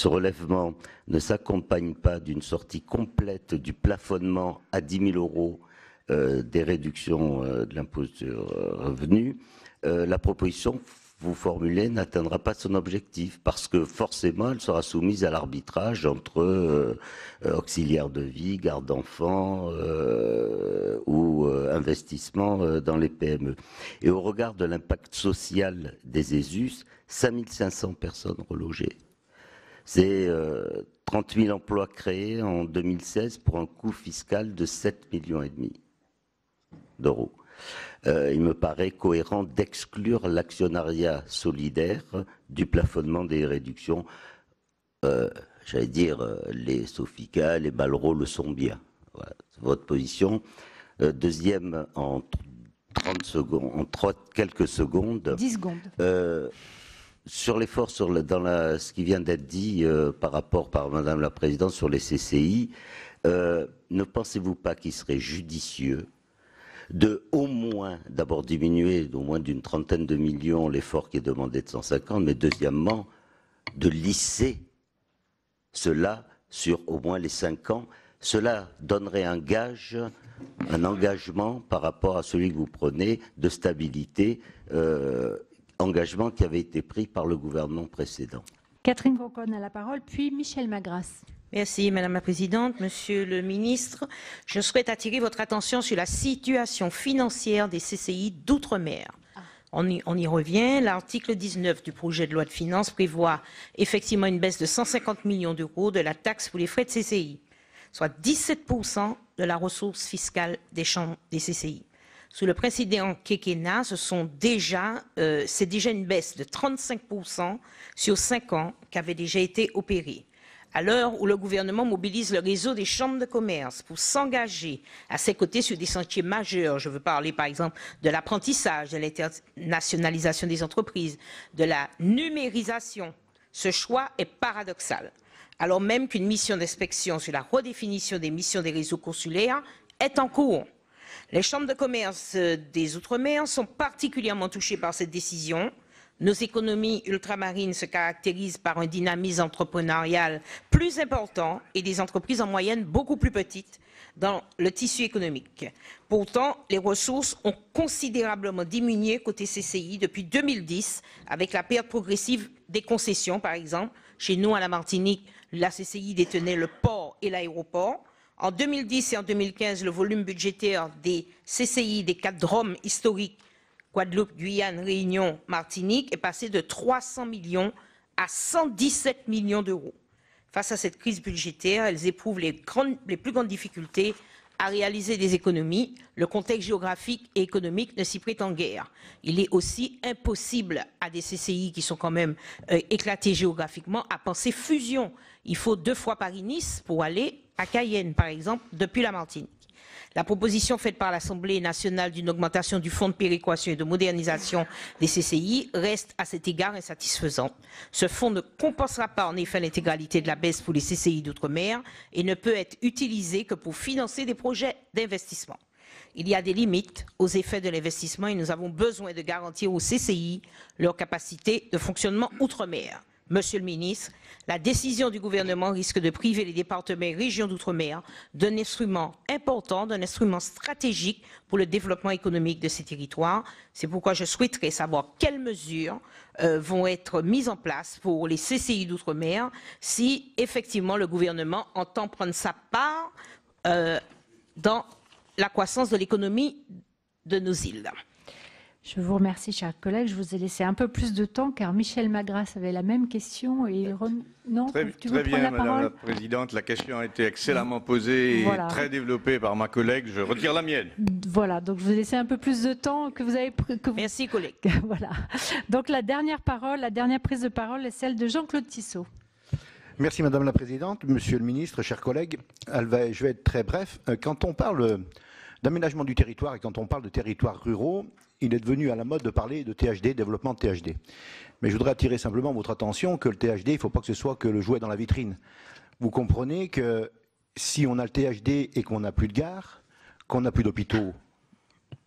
relèvement ne s'accompagne pas d'une sortie complète du plafonnement à 10 000 euros des réductions de l'impôt sur le revenu, la proposition vous formulez n'atteindra pas son objectif parce que forcément elle sera soumise à l'arbitrage entre auxiliaires de vie, garde d'enfants ou investissement dans les PME. Et au regard de l'impact social des ESUS, 5500 personnes relogées. C'est 30 000 emplois créés en 2016 pour un coût fiscal de 7,5 millions d'euros. Il me paraît cohérent d'exclure l'actionnariat solidaire du plafonnement des réductions. J'allais dire, les Sofica, les Malraux le sont bien. Voilà, c'est votre position. Deuxième, en 30 secondes, quelques secondes. 10 secondes. Sur l'effort, ce qui vient d'être dit par Madame la Présidente sur les CCI, ne pensez-vous pas qu'il serait judicieux de au moins, d'abord diminuer d'au moins d'une trentaine de millions l'effort qui est demandé de 150, mais deuxièmement, de lisser cela sur au moins les 5 ans. Cela donnerait un engagement par rapport à celui que vous prenez de stabilité, engagement qui avait été pris par le gouvernement précédent. Catherine Conconne a la parole, puis Michel Magras. Merci Madame la Présidente. Monsieur le Ministre, je souhaite attirer votre attention sur la situation financière des CCI d'outre-mer. On y revient. L'article 19 du projet de loi de finances prévoit effectivement une baisse de 150 millions d'euros de la taxe pour les frais de CCI, soit 17% de la ressource fiscale des chambres des CCI. Sous le précédent quinquennat, c'est déjà une baisse de 35% sur 5 ans qui avait déjà été opérée. À l'heure où le gouvernement mobilise le réseau des chambres de commerce pour s'engager à ses côtés sur des chantiers majeurs, je veux parler par exemple de l'apprentissage, de l'internationalisation des entreprises, de la numérisation, ce choix est paradoxal. Alors même qu'une mission d'inspection sur la redéfinition des missions des réseaux consulaires est en cours. Les chambres de commerce des Outre-mer sont particulièrement touchées par cette décision. Nos économies ultramarines se caractérisent par un dynamisme entrepreneurial plus important et des entreprises en moyenne beaucoup plus petites dans le tissu économique. Pourtant, les ressources ont considérablement diminué côté CCI depuis 2010, avec la perte progressive des concessions, par exemple. Chez nous, à la Martinique, la CCI détenait le port et l'aéroport. En 2010 et en 2015, le volume budgétaire des CCI des 4 DROM historiques, Guadeloupe, Guyane, Réunion, Martinique, est passé de 300 millions à 117 millions d'euros. Face à cette crise budgétaire, elles éprouvent les plus grandes difficultés à réaliser des économies. Le contexte géographique et économique ne s'y prête en guère. Il est aussi impossible à des CCI qui sont quand même éclatées géographiquement à penser fusion. Il faut 2 fois Paris-Nice pour aller à Cayenne, par exemple, depuis la Martinique. La proposition faite par l'Assemblée nationale d'une augmentation du fonds de péréquation et de modernisation des CCI reste à cet égard insatisfaisante. Ce fonds ne compensera pas en effet l'intégralité de la baisse pour les CCI d'outre-mer et ne peut être utilisé que pour financer des projets d'investissement. Il y a des limites aux effets de l'investissement et nous avons besoin de garantir aux CCI leur capacité de fonctionnement outre-mer. Monsieur le ministre, la décision du gouvernement risque de priver les départements et régions d'outre-mer d'un instrument important, d'un instrument stratégique pour le développement économique de ces territoires. C'est pourquoi je souhaiterais savoir quelles mesures vont être mises en place pour les CCI d'outre-mer si effectivement le gouvernement entend prendre sa part dans la croissance de l'économie de nos îles. Je vous remercie, chers collègues. Je vous ai laissé un peu plus de temps car Michel Magras avait la même question. Et non, très bien, Madame la Présidente. La question a été excellemment posée et très développée par ma collègue. Je retire la mienne. Voilà, donc je vous ai laissé un peu plus de temps que vous avez... Merci, collègue. Voilà. Donc la dernière prise de parole est celle de Jean-Claude Tissot. Merci, Madame la Présidente. Monsieur le Ministre, chers collègues, je vais être très bref. Quand on parle d'aménagement du territoire et quand on parle de territoires ruraux, il est devenu à la mode de parler de THD, développement de THD. Mais je voudrais attirer simplement votre attention que le THD, il ne faut pas que ce soit que le jouet dans la vitrine. Vous comprenez que si on a le THD et qu'on n'a plus de gare, qu'on n'a plus d'hôpitaux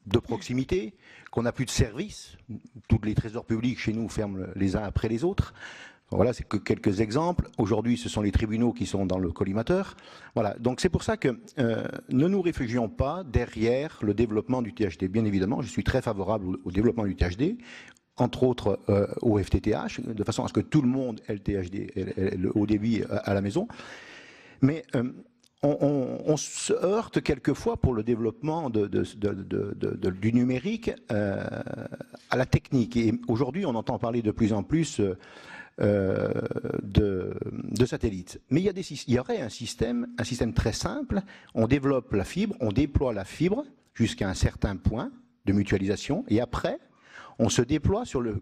de proximité, qu'on n'a plus de services, tous les trésors publics chez nous ferment les uns après les autres. Voilà, c'est que quelques exemples. Aujourd'hui, ce sont les tribunaux qui sont dans le collimateur. Voilà, donc c'est pour ça que ne nous réfugions pas derrière le développement du THD. Bien évidemment, je suis très favorable au développement du THD, entre autres au FTTH, de façon à ce que tout le monde ait le THD, le haut débit à la maison. Mais on se heurte quelquefois pour le développement du numérique à la technique. Et aujourd'hui, on entend parler de plus en plus de satellites. Mais il y aurait un système très simple. On développe la fibre, on déploie la fibre jusqu'à un certain point de mutualisation, et après, on se déploie sur le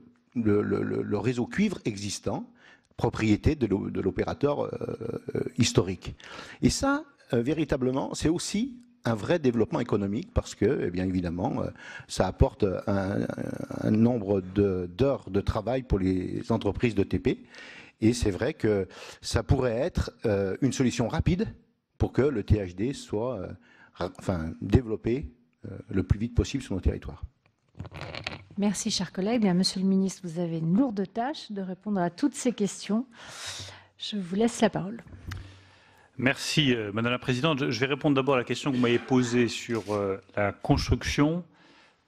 réseau cuivre existant, propriété de l'opérateur historique. Et ça, véritablement, c'est aussi un vrai développement économique parce que, eh bien évidemment, ça apporte un nombre d'heures de travail pour les entreprises de TP. Et c'est vrai que ça pourrait être une solution rapide pour que le THD soit développé le plus vite possible sur nos territoires. Merci, chers collègues. Bien, Monsieur le Ministre, vous avez une lourde tâche de répondre à toutes ces questions. Je vous laisse la parole. Merci, Madame la Présidente. Je vais répondre d'abord à la question que vous m'avez posée sur la construction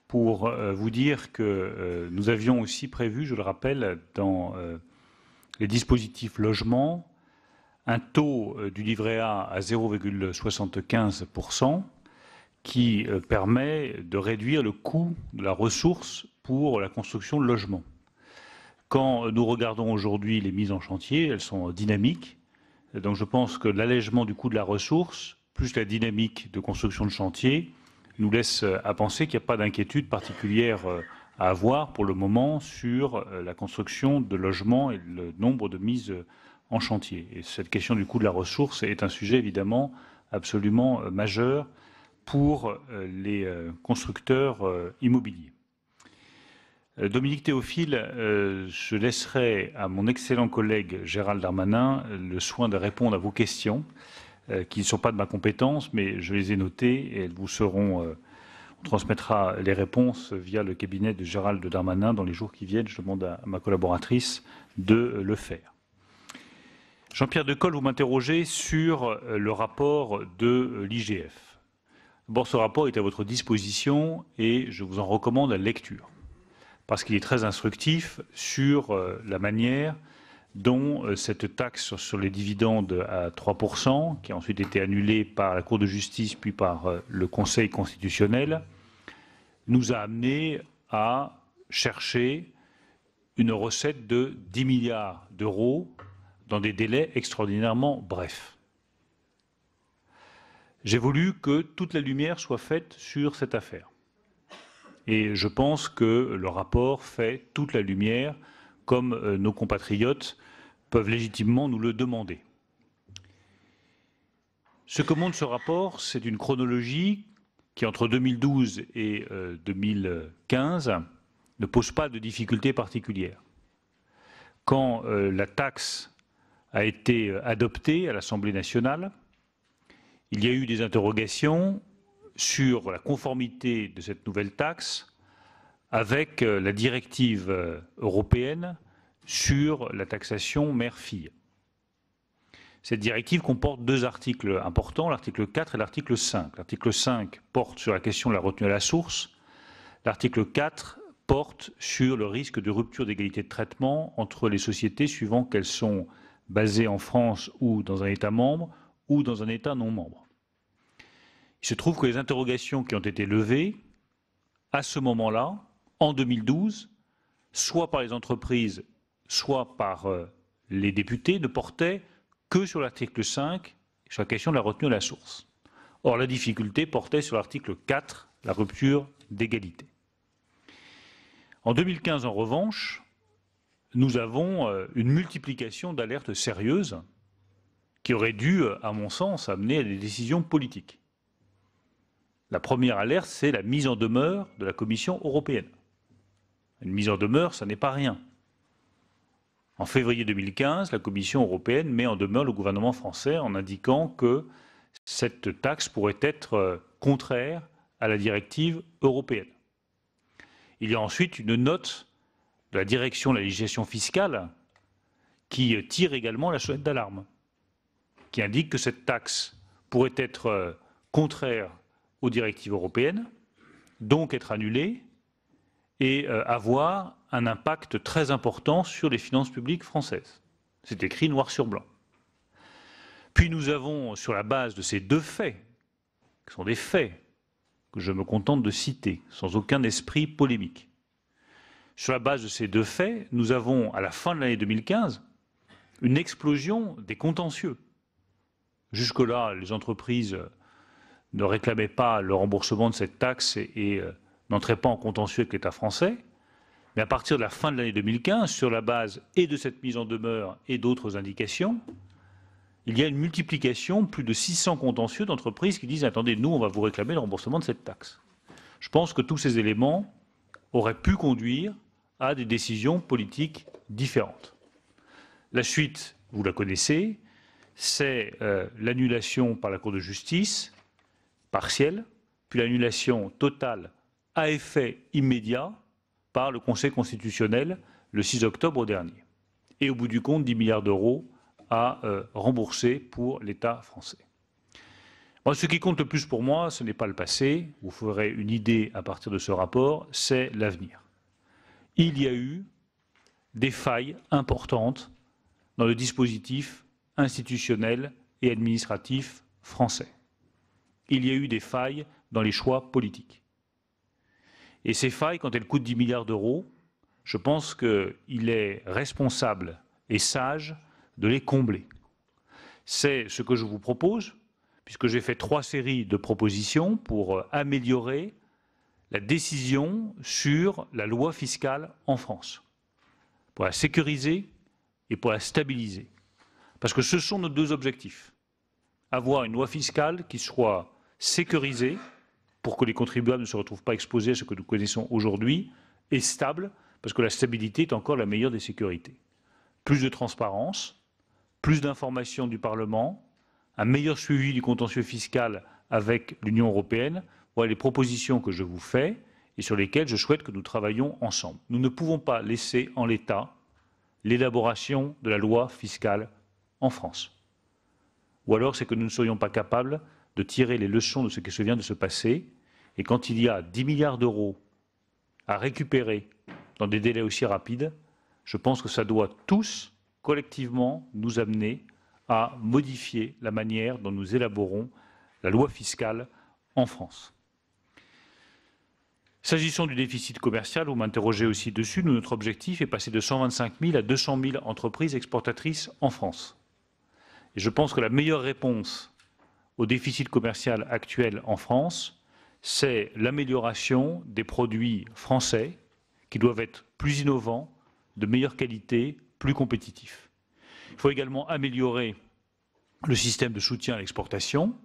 pour vous dire que nous avions aussi prévu, je le rappelle, dans les dispositifs logement, un taux du livret A à 0,75% qui permet de réduire le coût de la ressource pour la construction de logements. Quand nous regardons aujourd'hui les mises en chantier, elles sont dynamiques. Donc je pense que l'allègement du coût de la ressource, plus la dynamique de construction de chantier, nous laisse à penser qu'il n'y a pas d'inquiétude particulière à avoir pour le moment sur la construction de logements et le nombre de mises en chantier. Et cette question du coût de la ressource est un sujet évidemment absolument majeur pour les constructeurs immobiliers. Dominique Théophile, je laisserai à mon excellent collègue Gérald Darmanin le soin de répondre à vos questions, qui ne sont pas de ma compétence, mais je les ai notées et elles vous seront On transmettra les réponses via le cabinet de Gérald Darmanin dans les jours qui viennent. Je demande à ma collaboratrice de le faire. Jean-Pierre Decool, vous m'interrogez sur le rapport de l'IGF. D'abord, ce rapport est à votre disposition et je vous en recommande la lecture, parce qu'il est très instructif sur la manière dont cette taxe sur les dividendes à 3%, qui a ensuite été annulée par la Cour de justice puis par le Conseil constitutionnel, nous a amené à chercher une recette de 10 milliards d'euros dans des délais extraordinairement brefs. J'ai voulu que toute la lumière soit faite sur cette affaire. Et je pense que le rapport fait toute la lumière, comme nos compatriotes peuvent légitimement nous le demander. Ce que montre ce rapport, c'est une chronologie qui, entre 2012 et 2015, ne pose pas de difficultés particulières. Quand la taxe a été adoptée à l'Assemblée nationale, il y a eu des interrogations sur la conformité de cette nouvelle taxe avec la directive européenne sur la taxation mère-fille. Cette directive comporte deux articles importants, l'article 4 et l'article 5. L'article 5 porte sur la question de la retenue à la source. L'article 4 porte sur le risque de rupture d'égalité de traitement entre les sociétés suivant qu'elles sont basées en France ou dans un État membre ou dans un État non membre. Il se trouve que les interrogations qui ont été levées à ce moment-là, en 2012, soit par les entreprises, soit par les députés, ne portaient que sur l'article 5, sur la question de la retenue à la source. Or, la difficulté portait sur l'article 4, la rupture d'égalité. En 2015, en revanche, nous avons une multiplication d'alertes sérieuses qui auraient dû, à mon sens, amener à des décisions politiques. La première alerte, c'est la mise en demeure de la Commission européenne. Une mise en demeure, ça n'est pas rien. En février 2015, la Commission européenne met en demeure le gouvernement français en indiquant que cette taxe pourrait être contraire à la directive européenne. Il y a ensuite une note de la direction de la législation fiscale qui tire également la sonnette d'alarme, qui indique que cette taxe pourrait être contraire aux directives européennes, donc être annulée et avoir un impact très important sur les finances publiques françaises. C'est écrit noir sur blanc. Puis nous avons, sur la base de ces deux faits, qui sont des faits que je me contente de citer, sans aucun esprit polémique, sur la base de ces deux faits, nous avons, à la fin de l'année 2015, une explosion des contentieux. Jusque-là, les entreprises ne réclamaient pas le remboursement de cette taxe et n'entraient pas en contentieux avec l'État français. Mais à partir de la fin de l'année 2015, sur la base et de cette mise en demeure et d'autres indications, il y a une multiplication, plus de 600 contentieux d'entreprises qui disent « Attendez, nous, on va vous réclamer le remboursement de cette taxe ». Je pense que tous ces éléments auraient pu conduire à des décisions politiques différentes. La suite, vous la connaissez, c'est l'annulation par la Cour de justice, partielle, puis l'annulation totale à effet immédiat par le Conseil constitutionnel le 6 octobre dernier. Et au bout du compte, 10 milliards d'euros à rembourser pour l'État français. Moi, ce qui compte le plus pour moi, ce n'est pas le passé, vous ferez une idée à partir de ce rapport, c'est l'avenir. Il y a eu des failles importantes dans le dispositif institutionnel et administratif français. Il y a eu des failles dans les choix politiques. Et ces failles, quand elles coûtent 10 milliards d'euros, je pense qu'il est responsable et sage de les combler. C'est ce que je vous propose, puisque j'ai fait 3 séries de propositions pour améliorer la décision sur la loi fiscale en France, pour la sécuriser et pour la stabiliser. Parce que ce sont nos deux objectifs. Avoir une loi fiscale qui soit sécurisée, pour que les contribuables ne se retrouvent pas exposés à ce que nous connaissons aujourd'hui, et stable, parce que la stabilité est encore la meilleure des sécurités. Plus de transparence, plus d'informations du Parlement, un meilleur suivi du contentieux fiscal avec l'Union européenne. Voilà les propositions que je vous fais et sur lesquelles je souhaite que nous travaillions ensemble. Nous ne pouvons pas laisser en l'état l'élaboration de la loi fiscale en France. Ou alors c'est que nous ne serions pas capables de tirer les leçons de ce qui vient de se passer. Et quand il y a 10 milliards d'euros à récupérer dans des délais aussi rapides, je pense que ça doit tous, collectivement, nous amener à modifier la manière dont nous élaborons la loi fiscale en France. S'agissant du déficit commercial, vous m'interrogez aussi dessus. Notre objectif est passé de 125 000 à 200 000 entreprises exportatrices en France. Et je pense que la meilleure réponse au déficit commercial actuel en France, c'est l'amélioration des produits français qui doivent être plus innovants, de meilleure qualité, plus compétitifs. Il faut également améliorer le système de soutien à l'exportation.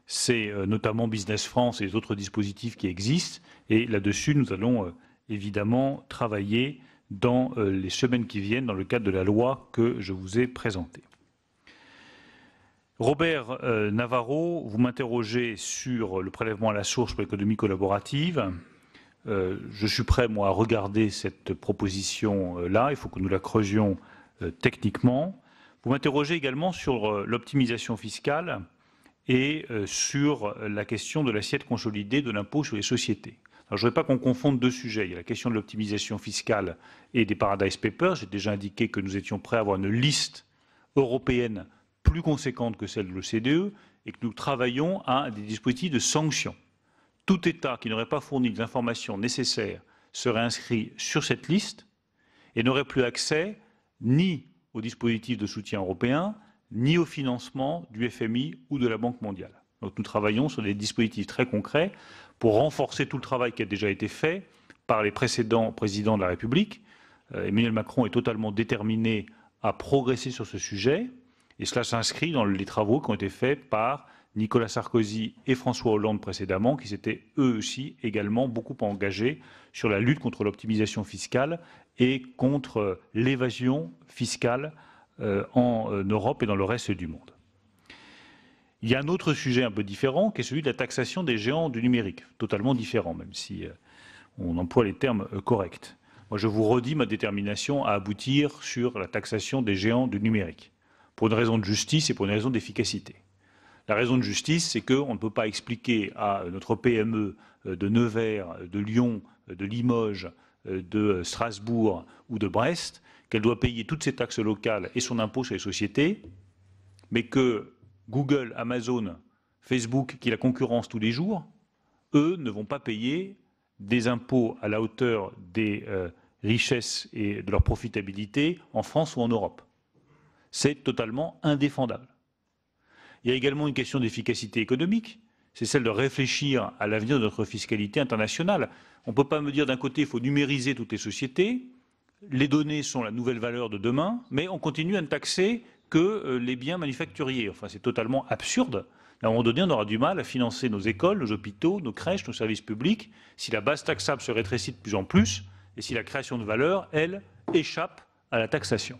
C'est notamment Business France et les autres dispositifs qui existent. Et là-dessus, nous allons évidemment travailler dans les semaines qui viennent dans le cadre de la loi que je vous ai présentée. Robert Navarro, vous m'interrogez sur le prélèvement à la source pour l'économie collaborative. Je suis prêt, moi, à regarder cette proposition-là. Il faut que nous la creusions techniquement. Vous m'interrogez également sur l'optimisation fiscale et sur la question de l'assiette consolidée de l'impôt sur les sociétés. Alors, je ne voudrais pas qu'on confonde deux sujets. Il y a la question de l'optimisation fiscale et des Paradise Papers. J'ai déjà indiqué que nous étions prêts à avoir une liste européenne plus conséquente que celle de l'OCDE et que nous travaillons à des dispositifs de sanctions. Tout État qui n'aurait pas fourni les informations nécessaires serait inscrit sur cette liste et n'aurait plus accès ni aux dispositifs de soutien européens, ni au financement du FMI ou de la Banque mondiale. Donc nous travaillons sur des dispositifs très concrets pour renforcer tout le travail qui a déjà été fait par les précédents présidents de la République. Emmanuel Macron est totalement déterminé à progresser sur ce sujet et cela s'inscrit dans les travaux qui ont été faits par Nicolas Sarkozy et François Hollande précédemment, qui s'étaient eux aussi également beaucoup engagés sur la lutte contre l'optimisation fiscale et contre l'évasion fiscale en Europe et dans le reste du monde. Il y a un autre sujet un peu différent qui est celui de la taxation des géants du numérique, totalement différent, même si on emploie les termes corrects. Moi, je vous redis ma détermination à aboutir sur la taxation des géants du numérique, pour une raison de justice et pour une raison d'efficacité. La raison de justice, c'est qu'on ne peut pas expliquer à notre PME de Nevers, de Lyon, de Limoges, de Strasbourg ou de Brest qu'elle doit payer toutes ses taxes locales et son impôt sur les sociétés, mais que Google, Amazon, Facebook, qui la concurrencent tous les jours, eux ne vont pas payer des impôts à la hauteur des richesses et de leur profitabilité en France ou en Europe. C'est totalement indéfendable. Il y a également une question d'efficacité économique, c'est celle de réfléchir à l'avenir de notre fiscalité internationale. On ne peut pas me dire d'un côté il faut numériser toutes les sociétés, les données sont la nouvelle valeur de demain, mais on continue à ne taxer que les biens manufacturiers. Enfin, c'est totalement absurde. À un moment donné, on aura du mal à financer nos écoles, nos hôpitaux, nos crèches, nos services publics, si la base taxable se rétrécit de plus en plus et si la création de valeur, elle, échappe à la taxation.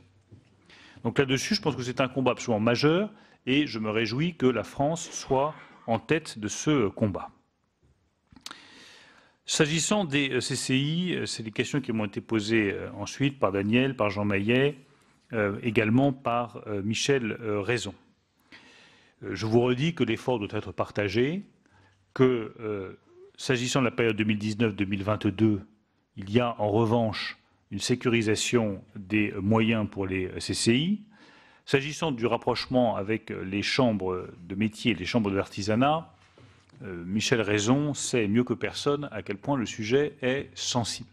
Donc là-dessus, je pense que c'est un combat absolument majeur et je me réjouis que la France soit en tête de ce combat. S'agissant des CCI, c'est des questions qui m'ont été posées ensuite par Daniel, par Jean Maillet, également par Michel Raison. Je vous redis que l'effort doit être partagé, que s'agissant de la période 2019-2022, il y a en revanche une sécurisation des moyens pour les CCI. S'agissant du rapprochement avec les chambres de métiers et les chambres de l'artisanat, Michel Raison sait mieux que personne à quel point le sujet est sensible.